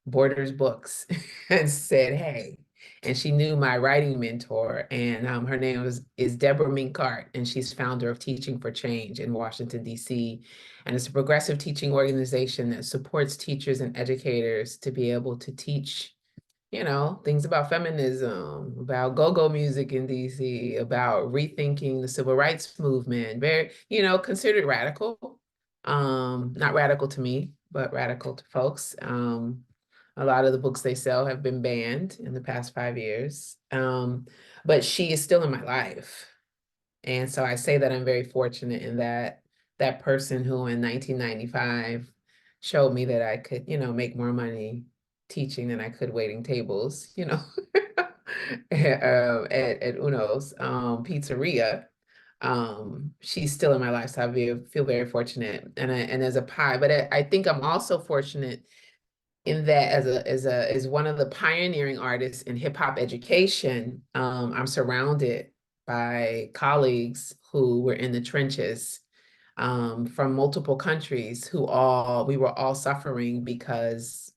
S4: Borders Books and said, "Hey." And she knew my writing mentor, and her name is Deborah Minkart, and she's founder of Teaching for Change in Washington, D.C. And it's a progressive teaching organization that supports teachers and educators to be able to teach things about feminism, about go-go music in DC, about rethinking the civil rights movement. Very, considered radical. Not radical to me, but radical to folks. A lot of the books they sell have been banned in the past 5 years. But she is still in my life. And so I say that I'm very fortunate in that person who in 1995 showed me that I could, make more money teaching than I could waiting tables, at Uno's pizzeria. She's still in my life, so I feel very fortunate. And as a pie, but I think I'm also fortunate in that as one of the pioneering artists in hip hop education. I'm surrounded by colleagues who were in the trenches, from multiple countries we were all suffering because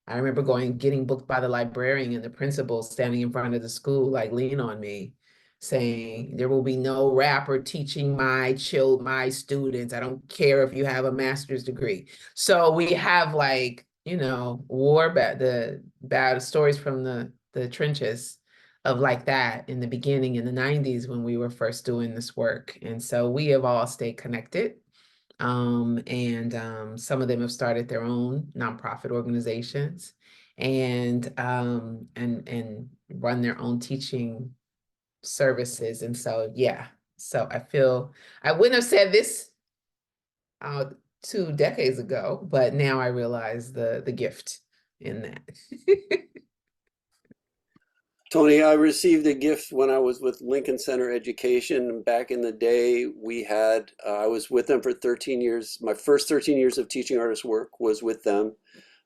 S4: I remember getting booked by the librarian and the principal standing in front of the school, like lean on me, saying, "There will be no rapper teaching my students. I don't care if you have a master's degree." So we have the bad stories from the trenches of like that in the beginning in the 90s when we were first doing this work. And so we have all stayed connected. And some of them have started their own nonprofit organizations and run their own teaching services. And so, yeah, so I feel I wouldn't have said this 2 decades ago, but now I realize the gift in that.
S5: Tony, I received a gift when I was with Lincoln Center Education. Back in the day, I was with them for 13 years. My first 13 years of teaching artist work was with them.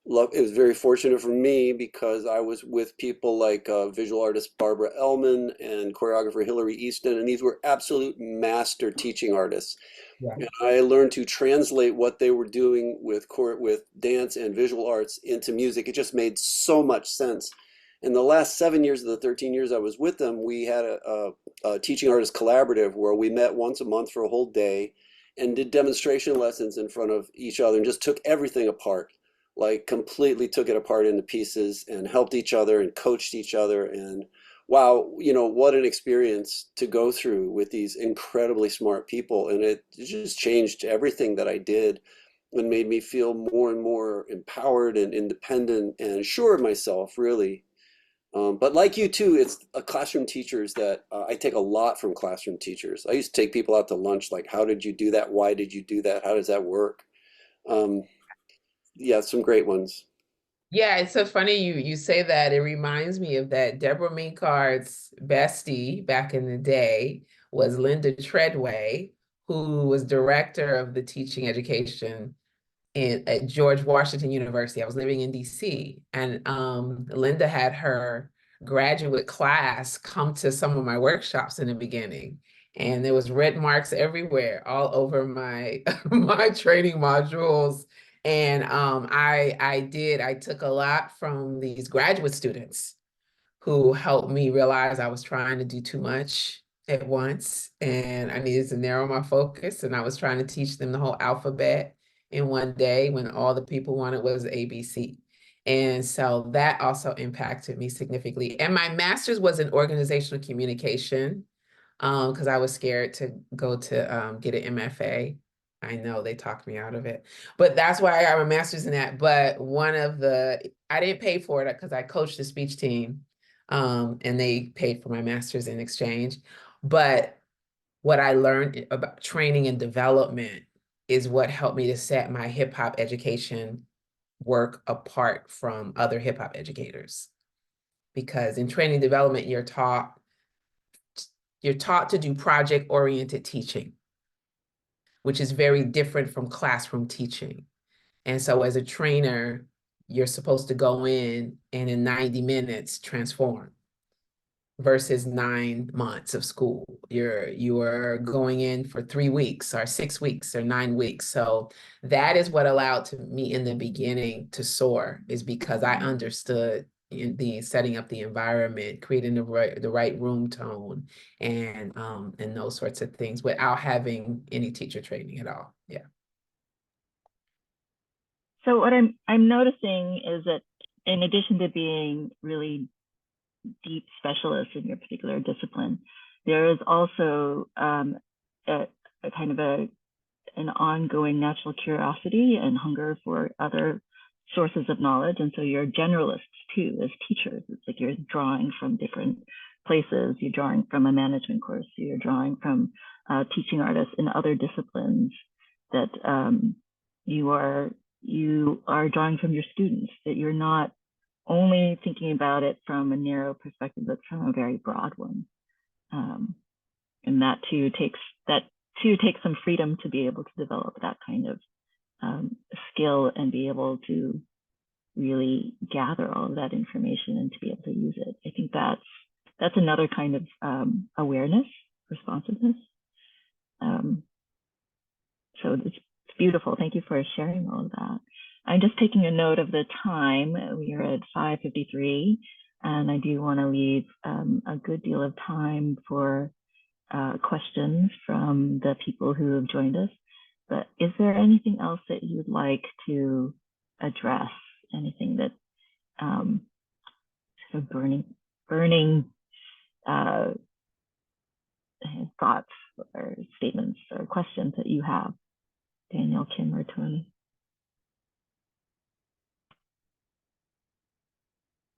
S5: It was very fortunate for me because I was with people like visual artist Barbara Ellman and choreographer Hillary Easton, and these were absolute master teaching artists.
S4: Yeah.
S5: And I learned to translate what they were doing with dance and visual arts into music. It just made so much sense. In the last 7 years of the 13 years I was with them, we had a teaching artist collaborative where we met once a month for a whole day and did demonstration lessons in front of each other and just took everything apart, like completely took it apart into pieces and helped each other and coached each other. And wow, what an experience to go through with these incredibly smart people. And it just changed everything that I did and made me feel more and more empowered and independent and sure of myself, really. But like you too, it's classroom teachers that I take a lot from classroom teachers. I used to take people out to lunch, like, how did you do that? Why did you do that? How does that work? Um, yeah, some great ones.
S4: Yeah, it's so funny you say that. It reminds me of that Deborah Minkart's bestie back in the day was Linda Treadway, who was director of the teaching education at George Washington University. I was living in DC, and Linda had her graduate class come to some of my workshops in the beginning. And there was red marks everywhere, all over my my training modules. And I took a lot from these graduate students who helped me realize I was trying to do too much at once, and I needed to narrow my focus, and I was trying to teach them the whole alphabet in one day when all the people wanted was ABC. And so that also impacted me significantly. And my master's was in organizational communication, because I was scared to go to get an MFA. I know they talked me out of it, but that's why I got my master's in that. But I didn't pay for it because I coached the speech team, and they paid for my master's in exchange. But what I learned about training and development is what helped me to set my hip hop education work apart from other hip hop educators. Because in training development, you're taught to do project-oriented teaching, which is very different from classroom teaching. And so as a trainer, you're supposed to go in and in 90 minutes transform versus 9 months of school. You are going in for 3 weeks or 6 weeks or 9 weeks. So that is what allowed to me in the beginning to soar, is because I understood in the setting up the environment, creating the right room tone, and those sorts of things without having any teacher training at all. Yeah.
S2: So what I'm noticing is that in addition to being really deep specialists in your particular discipline, there is also a kind of an ongoing natural curiosity and hunger for other sources of knowledge. And so you're generalists too, as teachers. It's like you're drawing from different places. You're drawing from a management course. You're drawing from teaching artists in other disciplines that you are drawing from your students, that you're not only thinking about it from a narrow perspective, but from a very broad one. And that too takes some freedom to be able to develop that kind of skill and be able to really gather all of that information and to be able to use it. I think that's another kind of awareness, responsiveness. So it's beautiful. Thank you for sharing all of that. I'm just taking a note of the time. We are at 5:53, and I do want to leave a good deal of time for questions from the people who have joined us. But is there anything else that you'd like to address? Anything that sort of burning thoughts or statements or questions that you have, Daniel, Kim, or Tony?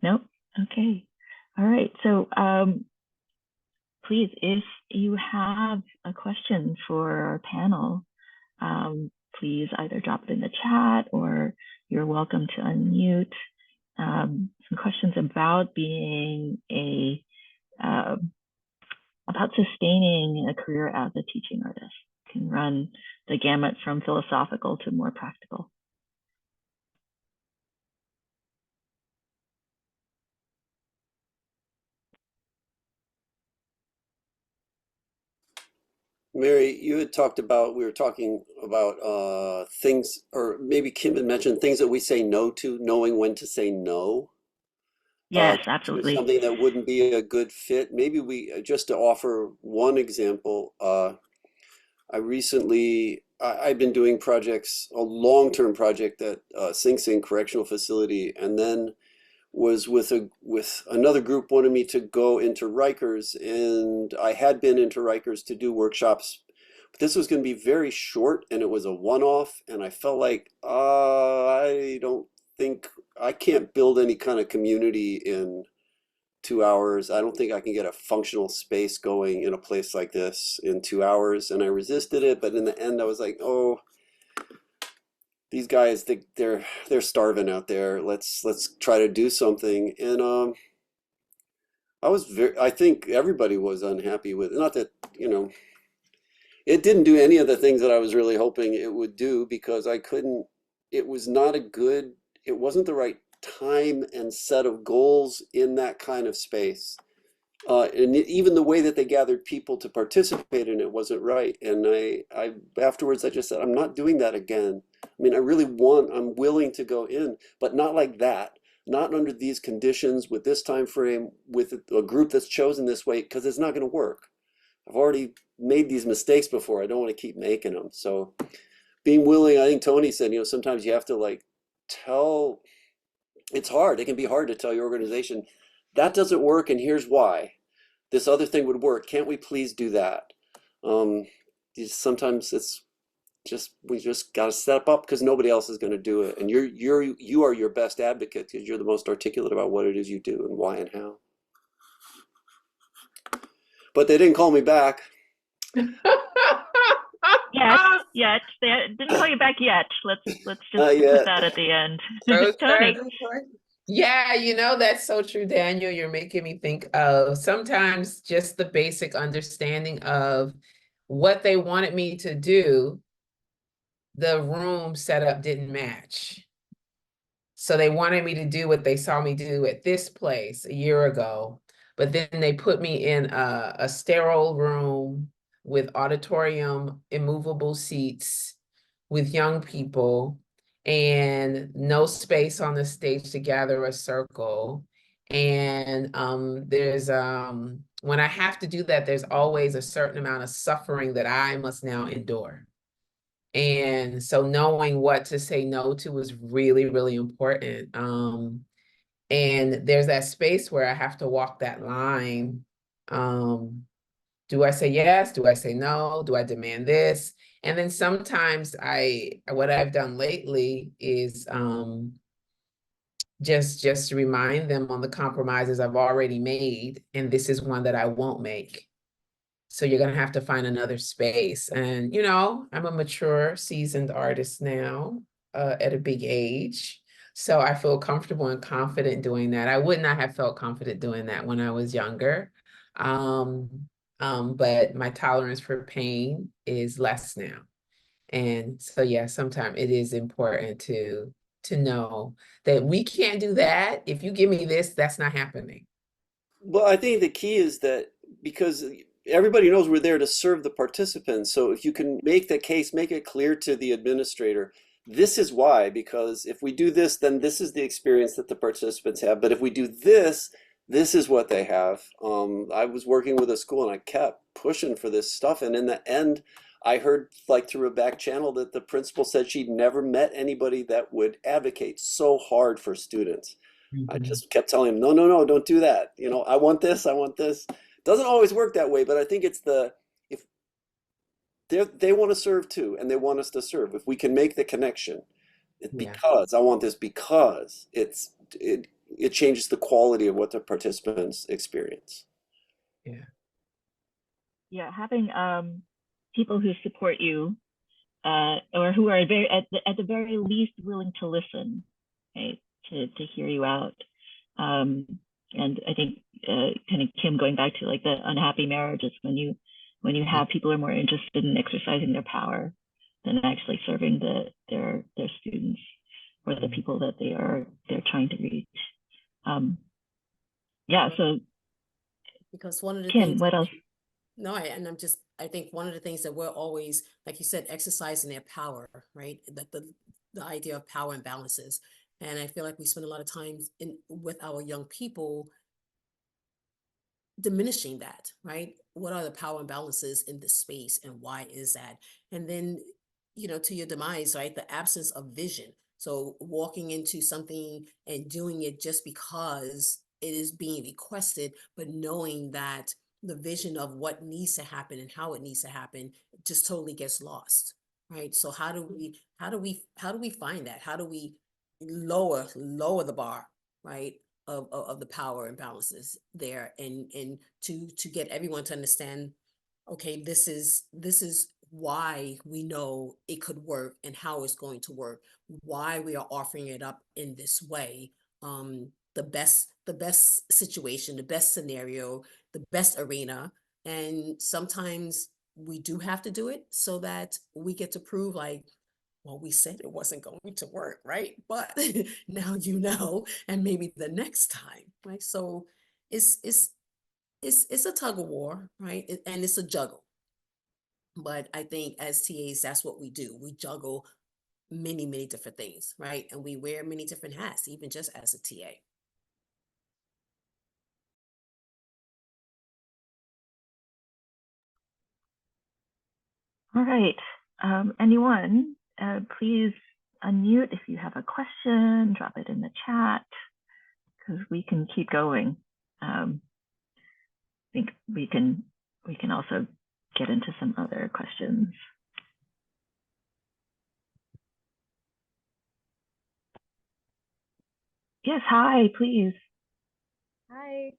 S2: Nope. Okay. All right. So please, if you have a question for our panel, please either drop it in the chat or you're welcome to unmute. Some questions about being about sustaining a career as a teaching artist. Can run the gamut from philosophical to more practical.
S5: Mary, you had talked about, we were talking about things, or maybe Kim had mentioned things that we say no to, knowing when to say no.
S2: Yes,
S5: To
S2: absolutely.
S5: something that wouldn't be a good fit. Maybe just to offer one example, I've been doing projects, a long-term project at Sing Sing Correctional Facility, and then was with another group wanted me to go into Rikers, and I had been into Rikers to do workshops, but this was going to be very short, and it was a one-off, and I felt like I don't think I can't build any kind of community in 2 hours. I don't think I can get a functional space going in a place like this in 2 hours, and I resisted it, but in the end I was like, oh, these guys, they're starving out there. Let's try to do something. And I think everybody was unhappy with it. Not that, it didn't do any of the things that I was really hoping it would do, because it wasn't the right time and set of goals in that kind of space. And even the way that they gathered people to participate in it wasn't right. And I afterwards, I just said, I'm not doing that again. I mean, I'm willing to go in, but not like that, not under these conditions, with this time frame, with a group that's chosen this way, because it's not going to work. I've already made these mistakes before. I don't want to keep making them. So being willing, I think Tony said, sometimes you have to like tell, it's hard. It can be hard to tell your organization that doesn't work, and here's why. This other thing would work. Can't we please do that? Um, Sometimes it's just we just got to step up because nobody else is going to do it, and you are your best advocate because you're the most articulate about what it is you do and why and how. But they didn't call me back.
S2: Yet. They didn't call you back yet. Let's just put that at the end. Tony.
S4: Yeah, that's so true, Daniel. You're making me think of sometimes just the basic understanding of what they wanted me to do, the room setup didn't match. So they wanted me to do what they saw me do at this place a year ago, but then they put me in a sterile room with auditorium, immovable seats with young people and no space on the stage to gather a circle. And there's when I have to do that, there's always a certain amount of suffering that I must now endure. And so knowing what to say no to was really, really important. And there's that space where I have to walk that line. Do I say yes? Do I say no? Do I demand this? And then sometimes what I've done lately is just remind them on the compromises I've already made, and this is one that I won't make. So you're going to have to find another space. And, I'm a mature, seasoned artist now at a big age. So I feel comfortable and confident doing that. I would not have felt confident doing that when I was younger. But my tolerance for pain is less now. And so, yeah, sometimes it is important to know that we can't do that. If you give me this, that's not happening.
S5: Well, I think the key is that because everybody knows we're there to serve the participants. So if you can make the case, make it clear to the administrator, this is why, because if we do this, then this is the experience that the participants have. But if we do this, this is what they have. I was working with a school and I kept pushing for this stuff. And in the end, I heard like through a back channel that the principal said she'd never met anybody that would advocate so hard for students. I just kept telling him, no, don't do that. I want this, I want this. Doesn't always work that way, but I think it's if they want to serve too, and they want us to serve. If we can make the connection, because I want this, because it changes the quality of what the participants experience.
S2: Yeah, having people who support you, or who are at the very least willing to listen, right? To hear you out. And I think kind of Kim, going back to like the unhappy marriage, is when you have people who are more interested in exercising their power than actually serving their students or the people that they're trying to reach. So
S3: because one of the
S2: Kim,
S3: things,
S2: what else?
S3: No, I think one of the things that we're always, like you said, exercising their power, right? That the idea of power imbalances. And I feel like we spend a lot of time with our young people diminishing that, right? What are the power imbalances in this space and why is that? And then, to your demise, right? The absence of vision. So walking into something and doing it just because it is being requested, but knowing that the vision of what needs to happen and how it needs to happen just totally gets lost, right? So how do we find that? How do we lower the bar, right? Of the power imbalances there, and to get everyone to understand, okay, this is why we know it could work and how it's going to work, why we are offering it up in this way, the best situation, the best scenario, the best arena. And sometimes we do have to do it so that we get to prove, like, well, we said it wasn't going to work, right? But now and maybe the next time, right? So it's a tug of war, right? And it's a juggle. But I think as TAs, that's what we do. We juggle many, many different things, right? And we wear many different hats, even just as a TA.
S2: All right. Anyone, please unmute if you have a question, drop it in the chat, because we can keep going. I think we can also get into some other questions. Yes, hi, please.
S7: Hi.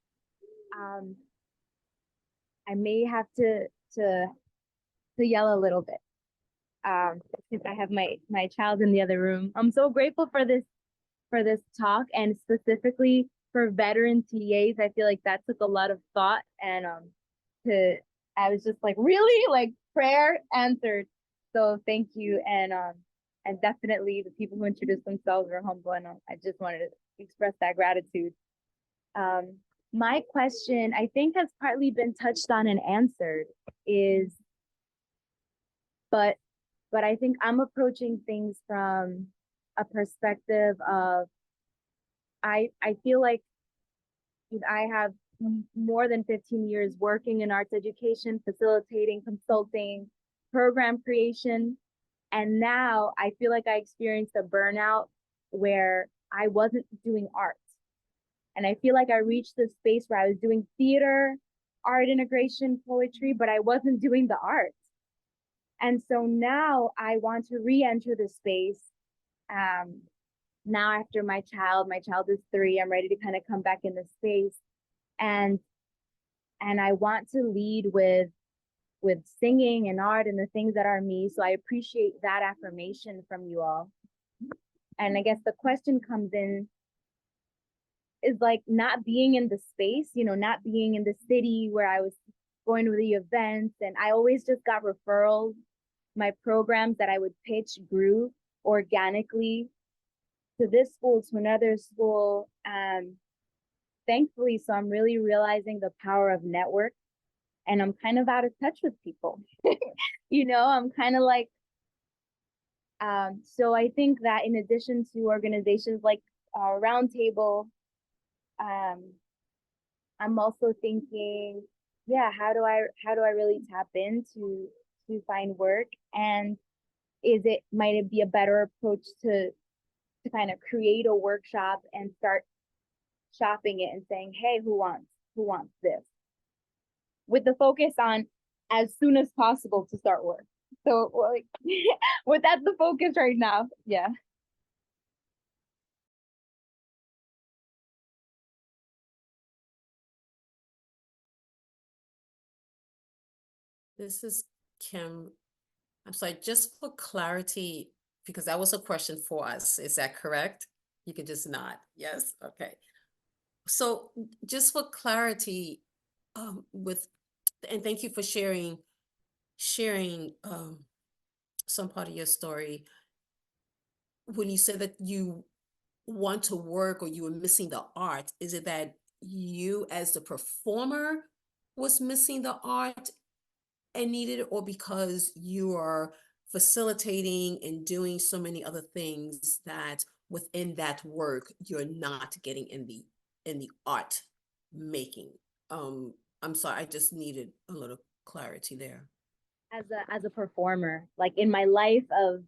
S7: I may have to yell a little bit because I have my child in the other room. I'm so grateful for this talk, and specifically for veteran TAs. I feel like that took a lot of thought, and I was just like, really, like, prayer answered. So thank you, and definitely the people who introduced themselves were humble, and I just wanted to express that gratitude. My question, I think, has partly been touched on and answered, is, but I think I'm approaching things from a perspective of, I feel like I have more than 15 years working in arts education, facilitating, consulting, program creation. And now I feel like I experienced a burnout where I wasn't doing art. And I feel like I reached this space where I was doing theater, art integration, poetry, but I wasn't doing the art. And so now I want to re-enter the space. Now after my child is 3, I'm ready to kind of come back in the space. And I want to lead with singing and art and the things that are me. So I appreciate that affirmation from you all. And I guess the question comes in, is like not being in the space, not being in the city where I was going to the events, and I always just got referrals. My programs that I would pitch grew organically to this school, to another school, thankfully. So I'm really realizing the power of network, and I'm kind of out of touch with people. I'm kind of like, so I think that in addition to organizations like Roundtable, I'm also thinking, yeah, how do I really tap into to find work? And might it be a better approach to kind of create a workshop and start shopping it and saying, hey, who wants this? With the focus on as soon as possible to start work. So like, with that the focus right now. Yeah.
S3: This is Kim. I'm sorry, just for clarity, because that was a question for us. Is that correct? You can just nod. Yes. Okay. So just for clarity, and thank you for sharing some part of your story. When you said that you want to work or you were missing the art, is it that you as the performer was missing the art and needed it, or because you are facilitating and doing so many other things that within that work you're not getting in the art making? I'm sorry, I just needed a little clarity there.
S7: As a performer, like in my life of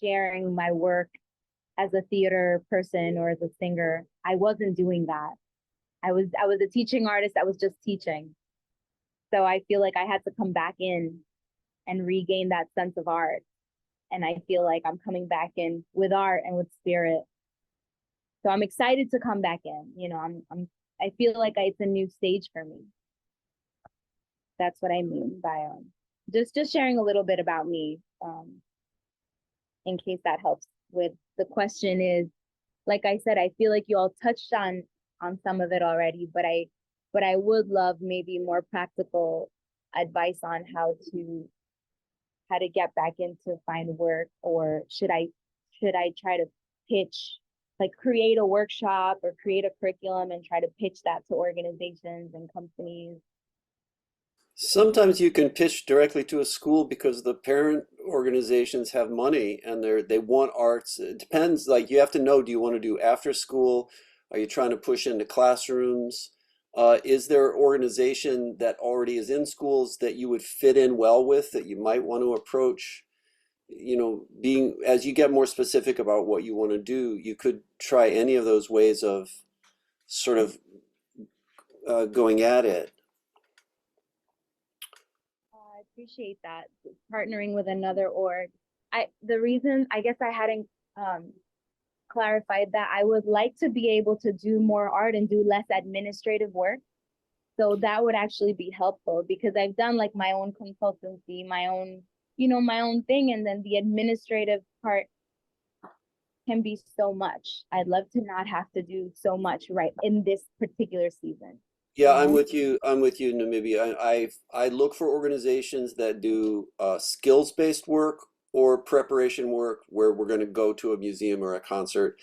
S7: sharing my work as a theater person or as a singer, I wasn't doing that. I was a teaching artist that was just teaching. So I feel like I had to come back in and regain that sense of art. And I feel like I'm coming back in with art and with spirit. So I'm excited to come back in. I feel like it's a new stage for me. That's what I mean by just sharing a little bit about me, in case that helps. With the question is, like I said, I feel like you all touched on some of it already, but I would love maybe more practical advice on how to get back in to find work, or should I try to pitch, like create a workshop or create a curriculum and try to pitch that to organizations and companies?
S5: Sometimes you can pitch directly to a school because the parent organizations have money and they want arts. It depends, like you have to know, do you want to do after school? Are you trying to push into classrooms? Is there an organization that already is in schools that you would fit in well with, that you might want to approach? You know, being, as you get more specific about what you want to do, you could try any of those ways of sort of going at it.
S7: I appreciate that, partnering with another org. The reason I guess I hadn't clarified that I would like to be able to do more art and do less administrative work. So that would actually be helpful, because I've done like my own consultancy, my own, my own thing, and then the administrative part can be so much. I'd love to not have to do so much right in this particular season.
S5: Yeah, I'm with you. I'm with you, Namibia. I look for organizations that do skills-based work or preparation work where we're going to go to a museum or a concert.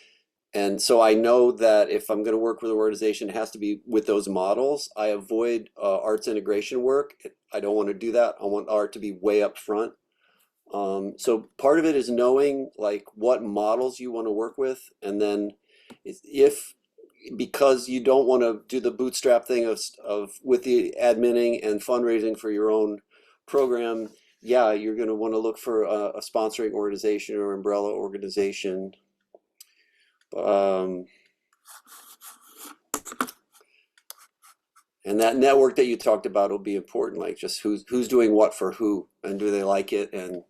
S5: And so I know that if I'm going to work with an organization, it has to be with those models. I avoid arts integration work. I don't want to do that. I want art to be way up front. So part of it is knowing like what models you want to work with, and then if because you don't want to do the bootstrap thing of with the adminning and fundraising for your own program, yeah, you're going to want to look for a sponsoring organization or umbrella organization. And that network that you talked about will be important, like just who's doing what for who, and do they like it, and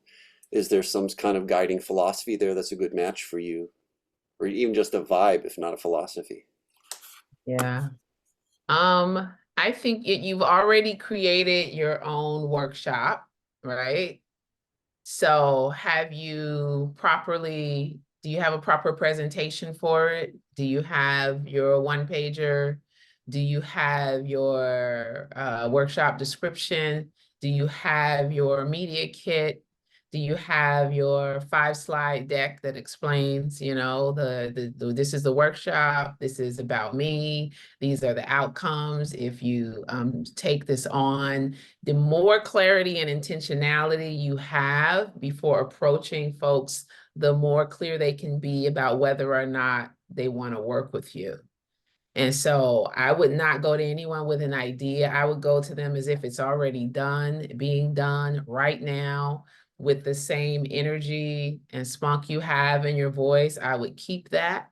S5: is there some kind of guiding philosophy there that's a good match for you, or even just a vibe, if not a philosophy.
S4: Yeah. I think you've already created your own workshop, right? So do you have a proper presentation for it? Do you have your one-pager? Do you have your workshop description? Do you have your media kit? Do you have your 5-slide deck that explains, this is the workshop, this is about me, these are the outcomes if you take this on? The more clarity and intentionality you have before approaching folks, the more clear they can be about whether or not they want to work with you. And so I would not go to anyone with an idea. I would go to them as if it's already done, being done right now, with the same energy and spunk you have in your voice. I would keep that.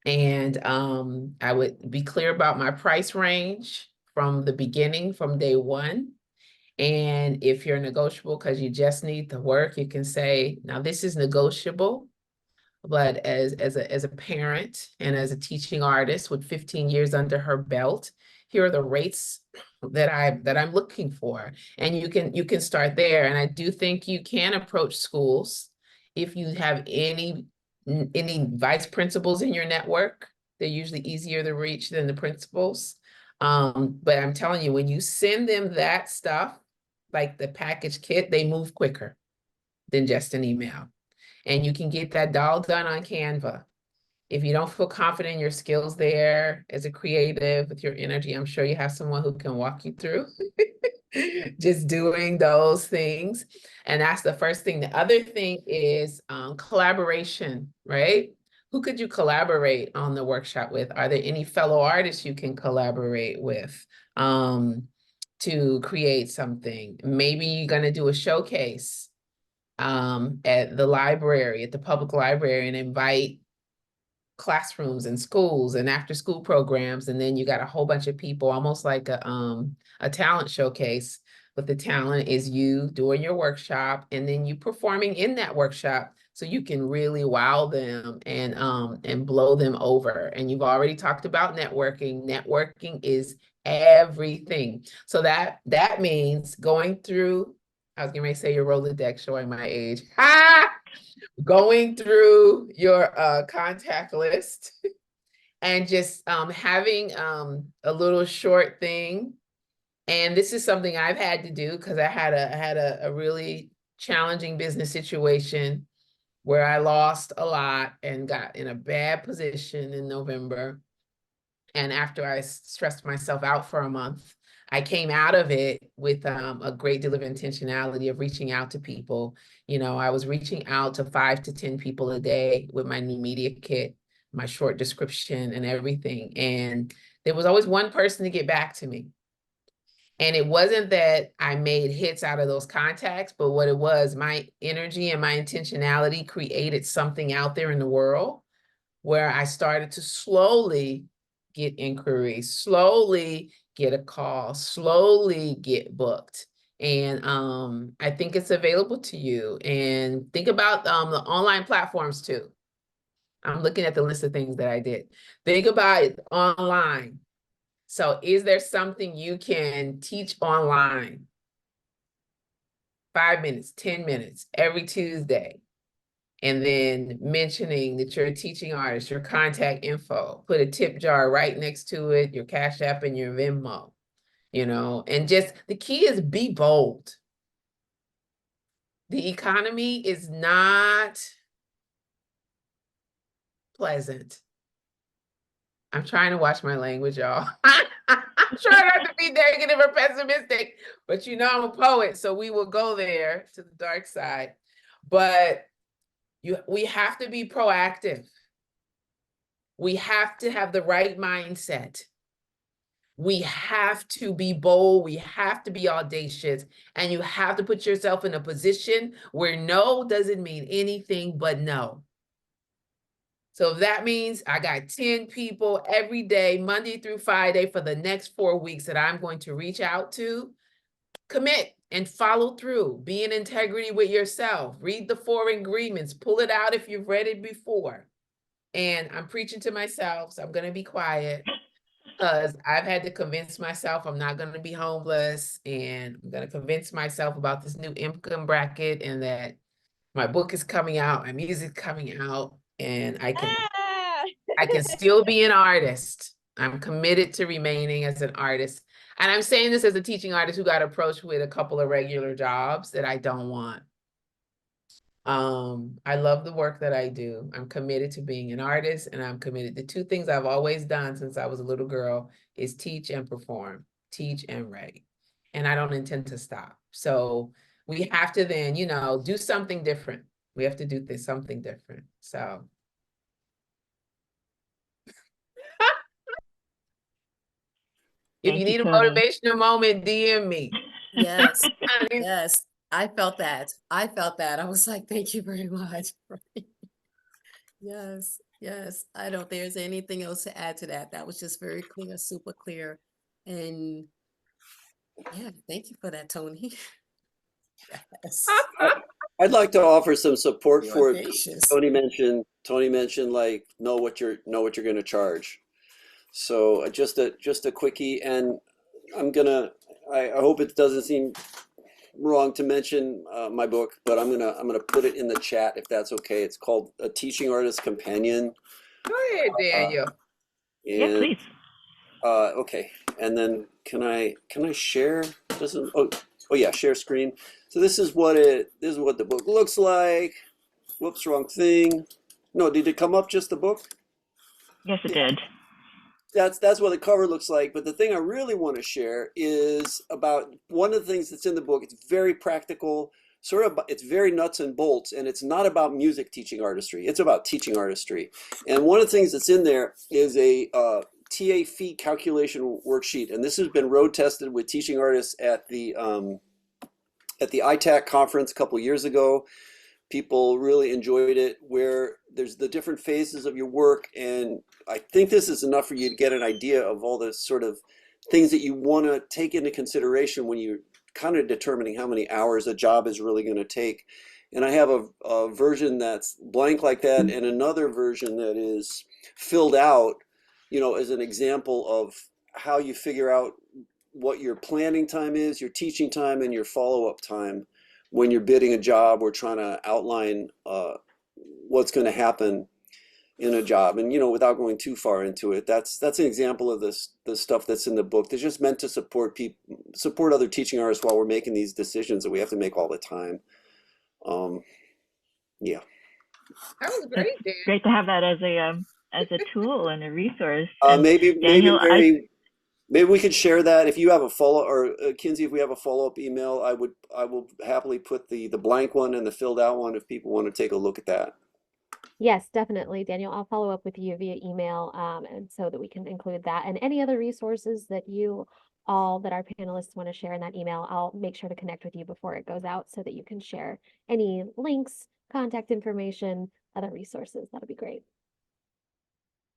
S4: And I would be clear about my price range from the beginning, from day one. And if you're negotiable because you just need the work, you can say, now this is negotiable. But as a parent and as a teaching artist with 15 years under her belt, here are the rates that I'm looking for. And you can start there. And I do think you can approach schools if you have any vice principals in your network. They're usually easier to reach than the principals. But I'm telling you, when you send them that stuff, like the package kit, they move quicker than just an email. And you can get that all done on Canva. If you don't feel confident in your skills there as a creative with your energy, I'm sure you have someone who can walk you through just doing those things. And that's the first thing. The other thing is collaboration, right? Who could you collaborate on the workshop with? Are there any fellow artists you can collaborate with to create something? Maybe you're going to do a showcase at the library, at the public library, and invite classrooms and schools and after school programs. And then you got a whole bunch of people, almost like a talent showcase, but the talent is you doing your workshop and then you performing in that workshop so you can really wow them and blow them over. And you've already talked about networking. Networking is everything. So that means going through, I was going to say your Rolodex, showing my age. Going through your contact list and just having a little short thing. And this is something I've had to do because I had a really challenging business situation where I lost a lot and got in a bad position in November. And after I stressed myself out for a month, I came out of it with a great deal of intentionality of reaching out to people. I was reaching out to 5 to 10 people a day with my new media kit, my short description and everything. And There was always one person to get back to me. And it wasn't that I made hits out of those contacts, but what it was, my energy and my intentionality created something out there in the world where I started to slowly get inquiries, slowly get a call, slowly get booked. And I think it's available to you. And think about the online platforms too. I'm looking at the list of things that I did. Think about it online. So is there something you can teach online? 5 minutes, 10 minutes, every Tuesday. And then mentioning that you're a teaching artist, your contact info, put a tip jar right next to it, your Cash App and your Venmo, and just the key is be bold. The economy is not pleasant. I'm trying to watch my language, y'all. I'm trying not to be negative or pessimistic, but I'm a poet, so we will go there to the dark side. But we have to be proactive. We have to have the right mindset. We have to be bold. We have to be audacious. And you have to put yourself in a position where no doesn't mean anything but no. So if that means I got 10 people every day, Monday through Friday for the next 4 weeks that I'm going to reach out to, commit and follow through. Be in integrity with yourself. Read the 4 agreements. Pull it out if you've read it before. And I'm preaching to myself, so I'm going to be quiet because I've had to convince myself I'm not going to be homeless, and I'm going to convince myself about this new income bracket and that my book is coming out, my music is coming out, and I can still be an artist. I'm committed to remaining as an artist. And I'm saying this as a teaching artist who got approached with a couple of regular jobs that I don't want. I love the work that I do. I'm committed to being an artist, and I'm committed to 2 things I've always done since I was a little girl is teach and perform, teach and write. And I don't intend to stop. So we have to then, do something different. We have to do something different. So. If you need a motivational moment, DM me.
S3: Yes, yes. I felt that. I was like, thank you very much. Yes, yes. I don't, there's anything else to add to that. That was just very clear, super clear. And yeah, thank you for that, Tony. Yes.
S5: I'd like to offer some support
S3: You're
S5: for it.
S3: audacious.
S5: Tony mentioned like know what you're going to charge. So just a quickie, and I hope it doesn't seem wrong to mention my book, but I'm gonna put it in the chat if that's okay. It's called A Teaching Artist Companion.
S4: Go ahead, Daniel.
S2: Yeah, please.
S5: Okay, and then can I share? Oh yeah, share screen. So this is what the book looks like. Whoops, wrong thing. No, did it come up just the book?
S2: Yes, it did.
S5: That's what the cover looks like. But the thing I really want to share is about one of the things that's in the book. It's very practical, it's very nuts and bolts, and it's not about music teaching artistry. It's about teaching artistry. And one of the things that's in there is a TA fee calculation worksheet. And this has been road tested with teaching artists at the ITAC conference a couple years ago. People really enjoyed it, where there's the different phases of your work, and I think this is enough for you to get an idea of all the sort of things that you want to take into consideration when you're kind of determining how many hours a job is really going to take. And I have a version that's blank like that, and another version that is filled out, as an example of how you figure out what your planning time is, your teaching time, and your follow-up time when you're bidding a job or trying to outline what's going to happen in a job. And without going too far into it, that's an example of the stuff that's in the book that's just meant to support other teaching artists while we're making these decisions that we have to make all the time. Yeah,
S4: that was great, Dan.
S2: Great to have that as a tool and a resource.
S5: Daniel, maybe we could share that if you have a follow, or Kinsey, if we have a follow-up email, I will happily put the blank one and the filled out one if people want to take a look at that.
S1: Yes, definitely, Daniel. I'll follow up with you via email, and so that we can include that and any other resources that you all that our panelists want to share in that email. I'll make sure to connect with you before it goes out so that you can share any links, contact information, other resources. That'll be great.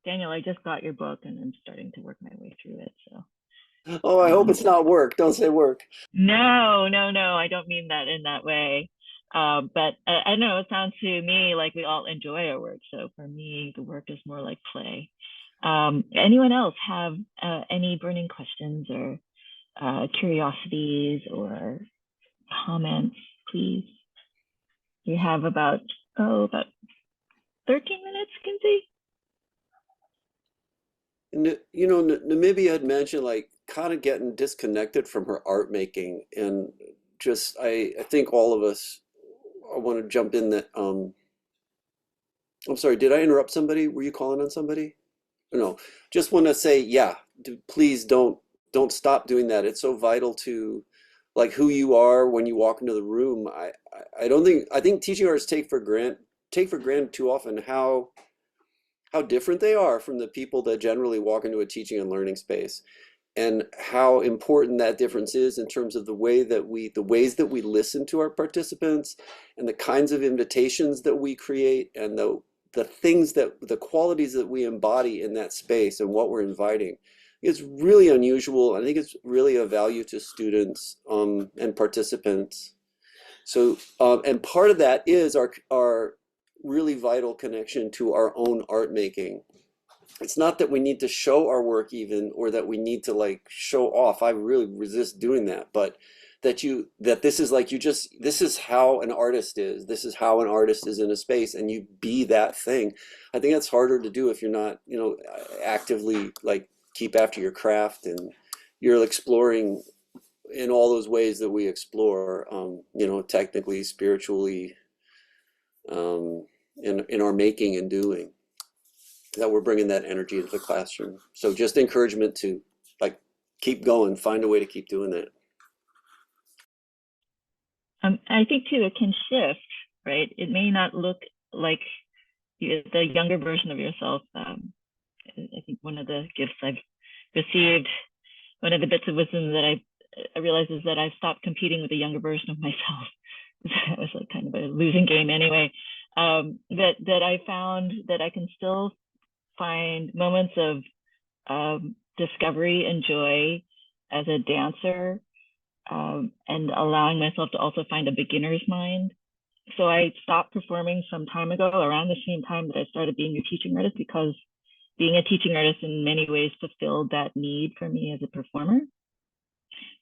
S2: Daniel, I just got your book and I'm starting to work my way through it. So
S5: Oh, I hope it's not work. Don't say work.
S2: no, I don't mean that in that way. But I don't know, it sounds to me like we all enjoy our work. So for me, the work is more like play. Anyone else have any burning questions or curiosities or comments, please? We have about 13 minutes, Kinsey.
S5: You know, Namibia had mentioned like kind of getting disconnected from her art making, and just I think all of us, I want to jump in that I'm sorry, did I interrupt somebody? Were you calling on somebody? No, just want to say, yeah, please don't stop doing that. It's so vital to like who you are when you walk into the room. I don't think I think teaching artists take for granted too often how different they are from the people that generally walk into a teaching and learning space, and how important that difference is in terms of the ways that we listen to our participants, and the kinds of invitations that we create, and the qualities that we embody in that space and what we're inviting. It's really unusual. I think it's really of value to students and participants. So and part of that is our really vital connection to our own art making. It's not that we need to show our work even, or that we need to like show off. I really resist doing that, but that this is like this is how an artist is. This is how an artist is in a space, and you be that thing. I think that's harder to do if you're not, you know, actively like keep after your craft, and you're exploring in all those ways that we explore, you know, technically, spiritually, in our making and doing, that we're bringing that energy into the classroom. So just encouragement to like keep going, find a way to keep doing that.
S2: I think too, it can shift, right? It may not look like the younger version of yourself. I think one of the gifts I've received, one of the bits of wisdom that I realize is that I've stopped competing with the younger version of myself. It was like kind of a losing game anyway. That I found that I can still find moments of discovery and joy as a dancer, and allowing myself to also find a beginner's mind. So I stopped performing some time ago, around the same time that I started being a teaching artist, because being a teaching artist in many ways fulfilled that need for me as a performer,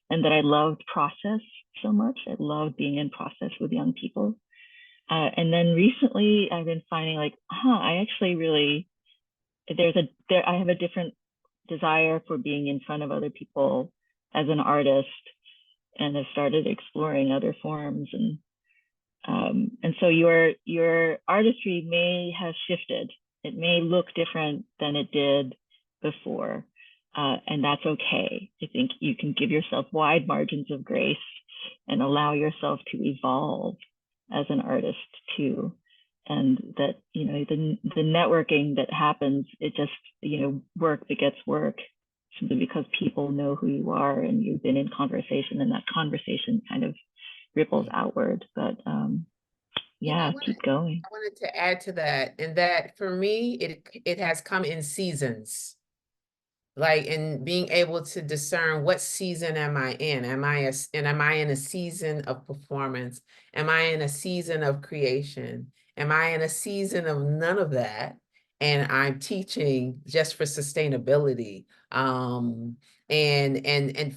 S2: and that I loved process so much. I loved being in process with young people. And then recently I've been finding like, I actually really, I have a different desire for being in front of other people as an artist, and have started exploring other forms. And so your artistry may have shifted. It may look different than it did before, and that's okay. I think you can give yourself wide margins of grace and allow yourself to evolve as an artist too. And that, you know, the networking that happens, it just, you know, work begets work, simply because people know who you are and you've been in conversation, and that conversation kind of ripples outward. But yeah, keep going.
S4: I wanted to add to that, and that for me, it has come in seasons. Like in being able to discern what season am I in? Am I in a season of performance? Am I in a season of creation? Am I in a season of none of that? And I'm teaching just for sustainability, and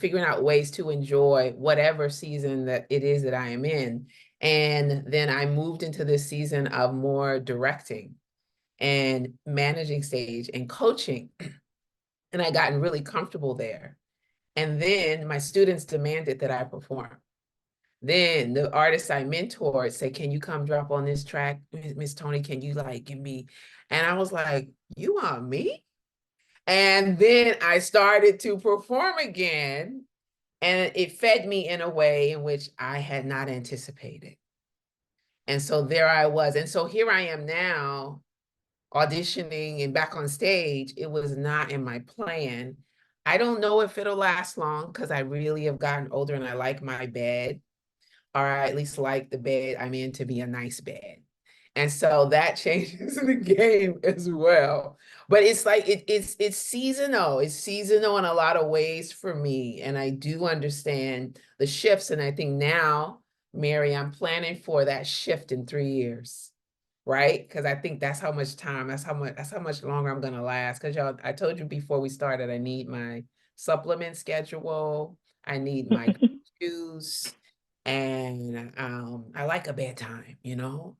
S4: figuring out ways to enjoy whatever season that it is that I am in. And then I moved into this season of more directing and managing stage and coaching. And I gotten really comfortable there. And then my students demanded that I perform. Then the artists I mentored say, can you come drop on this track? Miss Tony, can you like give me? And I was like, you want me? And then I started to perform again, and it fed me in a way in which I had not anticipated. And so there I was. And so here I am now auditioning and back on stage. It was not in my plan. I don't know if it'll last long because I really have gotten older and I like my bed, or I at least like the bed I'm in to be a nice bed. And so that changes the game as well. But it's like it's seasonal. It's seasonal in a lot of ways for me. And I do understand the shifts. And I think now, Mary, I'm planning for that shift in 3 years. Right? Because I think that's how much time, that's how much longer I'm gonna last. Because y'all, I told you before we started, I need my supplement schedule, I need my juice, and I like a bedtime, you know?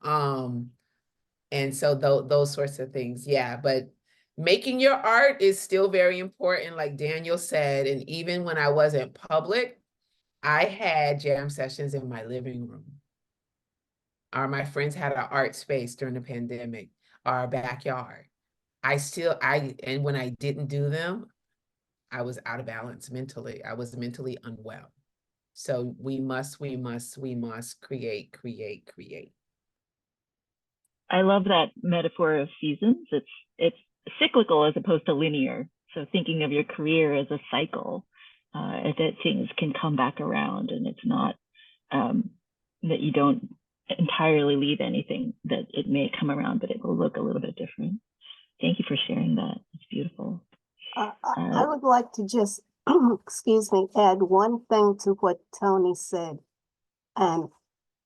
S4: And so those sorts of things, yeah. But making your art is still very important, like Daniel said. And even when I wasn't public, I had jam sessions in my living room. Or my friends had an art space during the pandemic, our backyard. And when I didn't do them, I was out of balance mentally. I was mentally unwell. So we must create, create, create.
S2: I love that metaphor of seasons. It's cyclical as opposed to linear. So thinking of your career as a cycle, that things can come back around, and it's not that you don't entirely leave anything, that it may come around, but it will look a little bit different. Thank you for sharing that. It's beautiful.
S8: I would like to just, excuse me, add one thing to what Tony said. And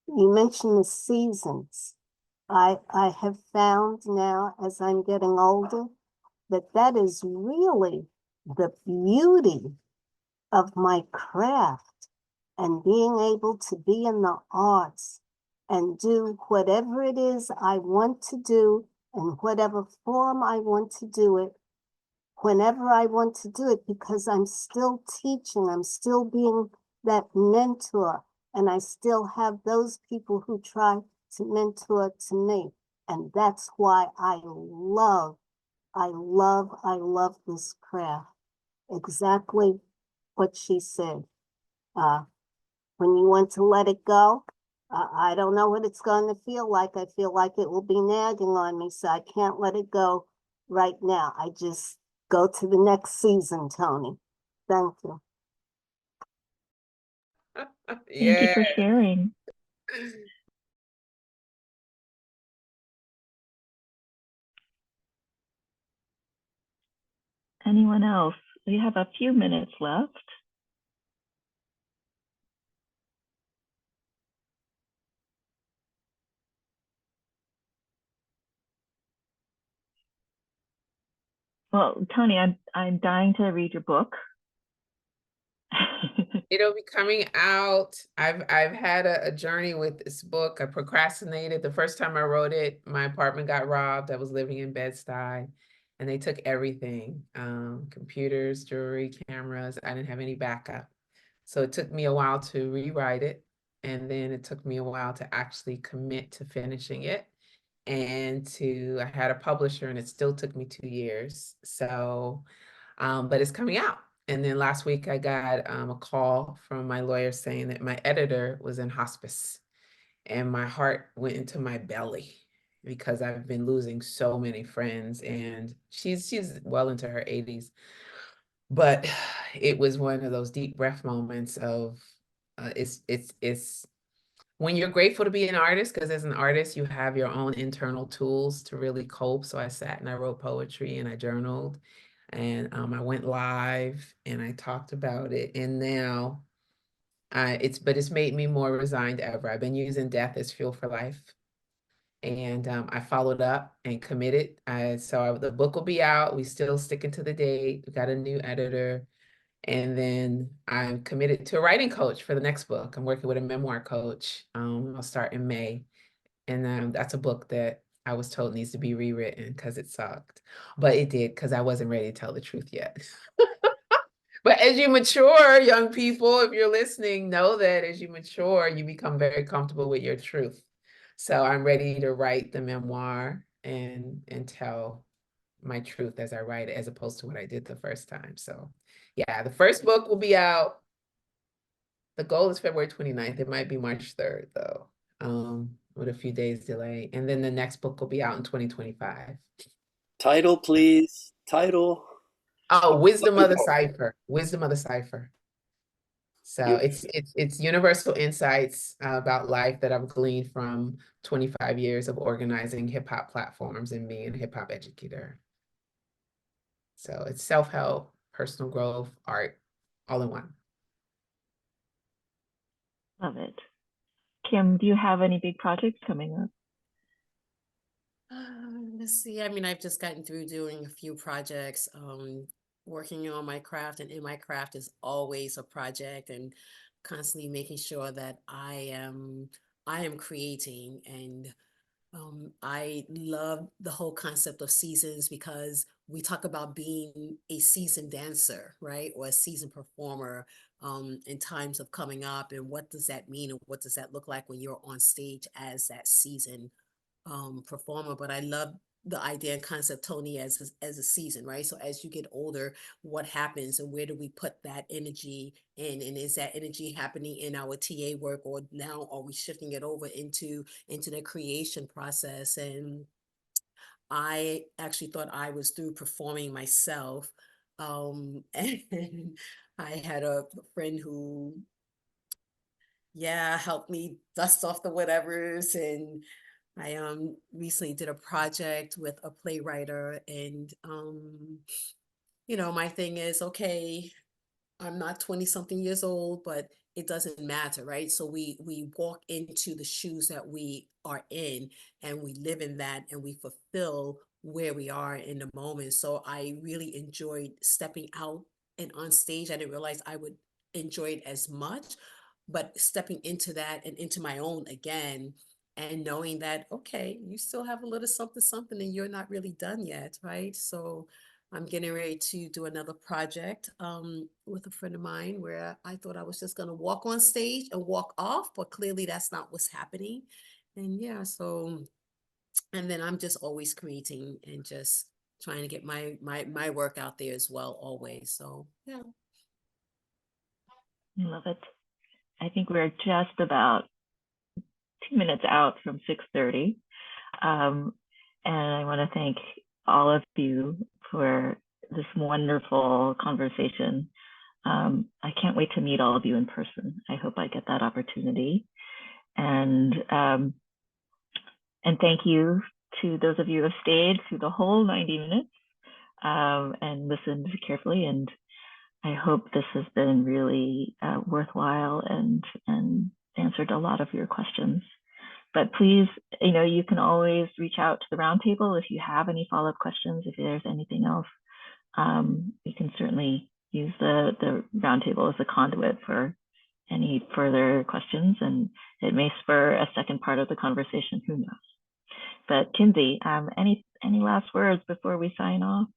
S8: you mentioned the seasons. I have found now, as I'm getting older, that is really the beauty of my craft, and being able to be in the arts and do whatever it is I want to do in whatever form I want to do it, whenever I want to do it, because I'm still teaching, I'm still being that mentor, and I still have those people who try to mentor to me. And that's why I love this craft. Exactly what she said. When you want to let it go, I don't know what it's going to feel like. I feel like it will be nagging on me, so I can't let it go right now. I just go to the next season, Tony. Thank you.
S2: Thank you for sharing. Anyone else? We have a few minutes left. Well, Tony, I'm dying to read your book.
S4: It'll be coming out. I've had a journey with this book. I procrastinated. The first time I wrote it, my apartment got robbed. I was living in Bed-Stuy, and they took everything, computers, jewelry, cameras. I didn't have any backup. So it took me a while to rewrite it. And then it took me a while to actually commit to finishing it. And I had a publisher, and it still took me 2 years. So, but it's coming out. And then last week I got a call from my lawyer saying that my editor was in hospice, and my heart went into my belly because I've been losing so many friends, and she's well into her 80s. But it was one of those deep breath moments of it's when you're grateful to be an artist, because as an artist, you have your own internal tools to really cope. So I sat and I wrote poetry and I journaled, and I went live and I talked about it. And now it's made me more resigned ever. I've been using death as fuel for life. And I followed up and committed. So the book will be out. We still sticking to the date. We got a new editor. And then I'm committed to a writing coach for the next book. I'm working with a memoir coach. I'll start in May. And that's a book that I was told needs to be rewritten because it sucked. But it did, because I wasn't ready to tell the truth yet. But as you mature, young people, if you're listening, know that as you mature, you become very comfortable with your truth. So I'm ready to write the memoir and tell my truth as I write it, as opposed to what I did the first time. So yeah, the first book will be out. The goal is February 29th. It might be March 3rd though. with a few days delay. And then the next book will be out in 2025.
S5: Title, please. Title.
S4: Oh, Wisdom of the Cipher. Wisdom of the Cipher. So it's universal insights about life that I've gleaned from 25 years of organizing hip hop platforms and being a hip hop educator. So it's self-help, personal growth, art, all in one.
S2: Love it. Kim, do you have any big projects coming up?
S3: Let's see. I mean, I've just gotten through doing a few projects, working on my craft, and in my craft is always a project, and constantly making sure that I am creating. And I love the whole concept of seasons, because we talk about being a seasoned dancer, right? Or a seasoned performer in times of coming up. And what does that mean? And what does that look like when you're on stage as that seasoned performer? But I love the idea and concept, Tony, as a season, right? So as you get older, what happens, and where do we put that energy in? And is that energy happening in our TA work, or now are we shifting it over into the creation process? And I actually thought I was through performing myself. And I had a friend who, yeah, helped me dust off the whatevers. And I recently did a project with a playwright, and my thing is, okay, I'm not 20 something years old, but it doesn't matter, right? So we walk into the shoes that we are in, and we live in that, and we fulfill where we are in the moment. So I really enjoyed stepping out and on stage. I didn't realize I would enjoy it as much, but stepping into that and into my own again, and knowing that, okay, you still have a little something, something, and you're not really done yet, right? So I'm getting ready to do another project with a friend of mine, where I thought I was just going to walk on stage and walk off, but clearly that's not what's happening. And yeah, so, and then I'm just always creating and just trying to get my work out there as well, always. So yeah.
S2: I love it. I think we're just about 2 minutes out from 6:30. And I want to thank all of you for this wonderful conversation. I can't wait to meet all of you in person. I hope I get that opportunity. And thank you to those of you who have stayed through the whole 90 minutes and listened carefully. And I hope this has been really worthwhile and answered a lot of your questions. But please, you can always reach out to the roundtable if you have any follow-up questions. If there's anything else, you can certainly use the roundtable as a conduit for any further questions, and it may spur a second part of the conversation. Who knows? But Kinsey, any last words before we sign off?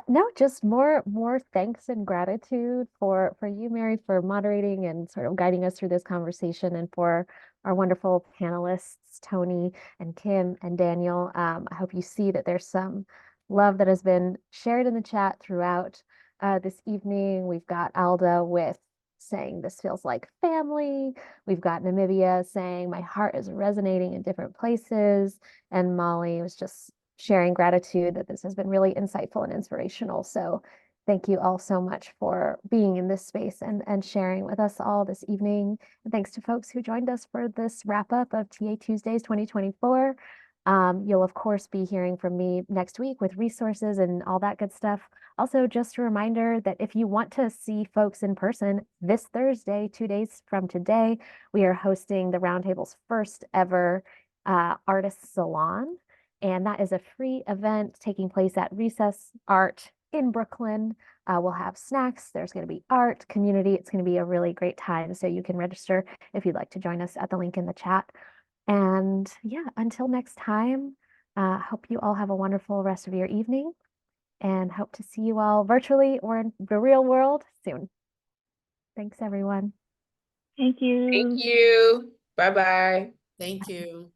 S1: No, just more thanks and gratitude for you, Mary, for moderating and sort of guiding us through this conversation, and for our wonderful panelists, Tony and Kim and Daniel. I hope you see that there's some love that has been shared in the chat throughout this evening. We've got Alda with saying this feels like family. We've got Namibia saying my heart is resonating in different places, and Molly was just sharing gratitude that this has been really insightful and inspirational. So thank you all so much for being in this space and sharing with us all this evening. And thanks to folks who joined us for this wrap up of TA Tuesdays 2024. You'll of course be hearing from me next week with resources and all that good stuff. Also, just a reminder that if you want to see folks in person this Thursday, 2 days from today, we are hosting the Roundtable's first ever artist salon. And that is a free event taking place at Recess Art in Brooklyn. We'll have snacks. There's going to be art, community. It's going to be a really great time. So you can register if you'd like to join us at the link in the chat. And yeah, until next time, hope you all have a wonderful rest of your evening, and hope to see you all virtually or in the real world soon. Thanks, everyone.
S2: Thank you.
S4: Thank you. Bye-bye.
S3: Thank you.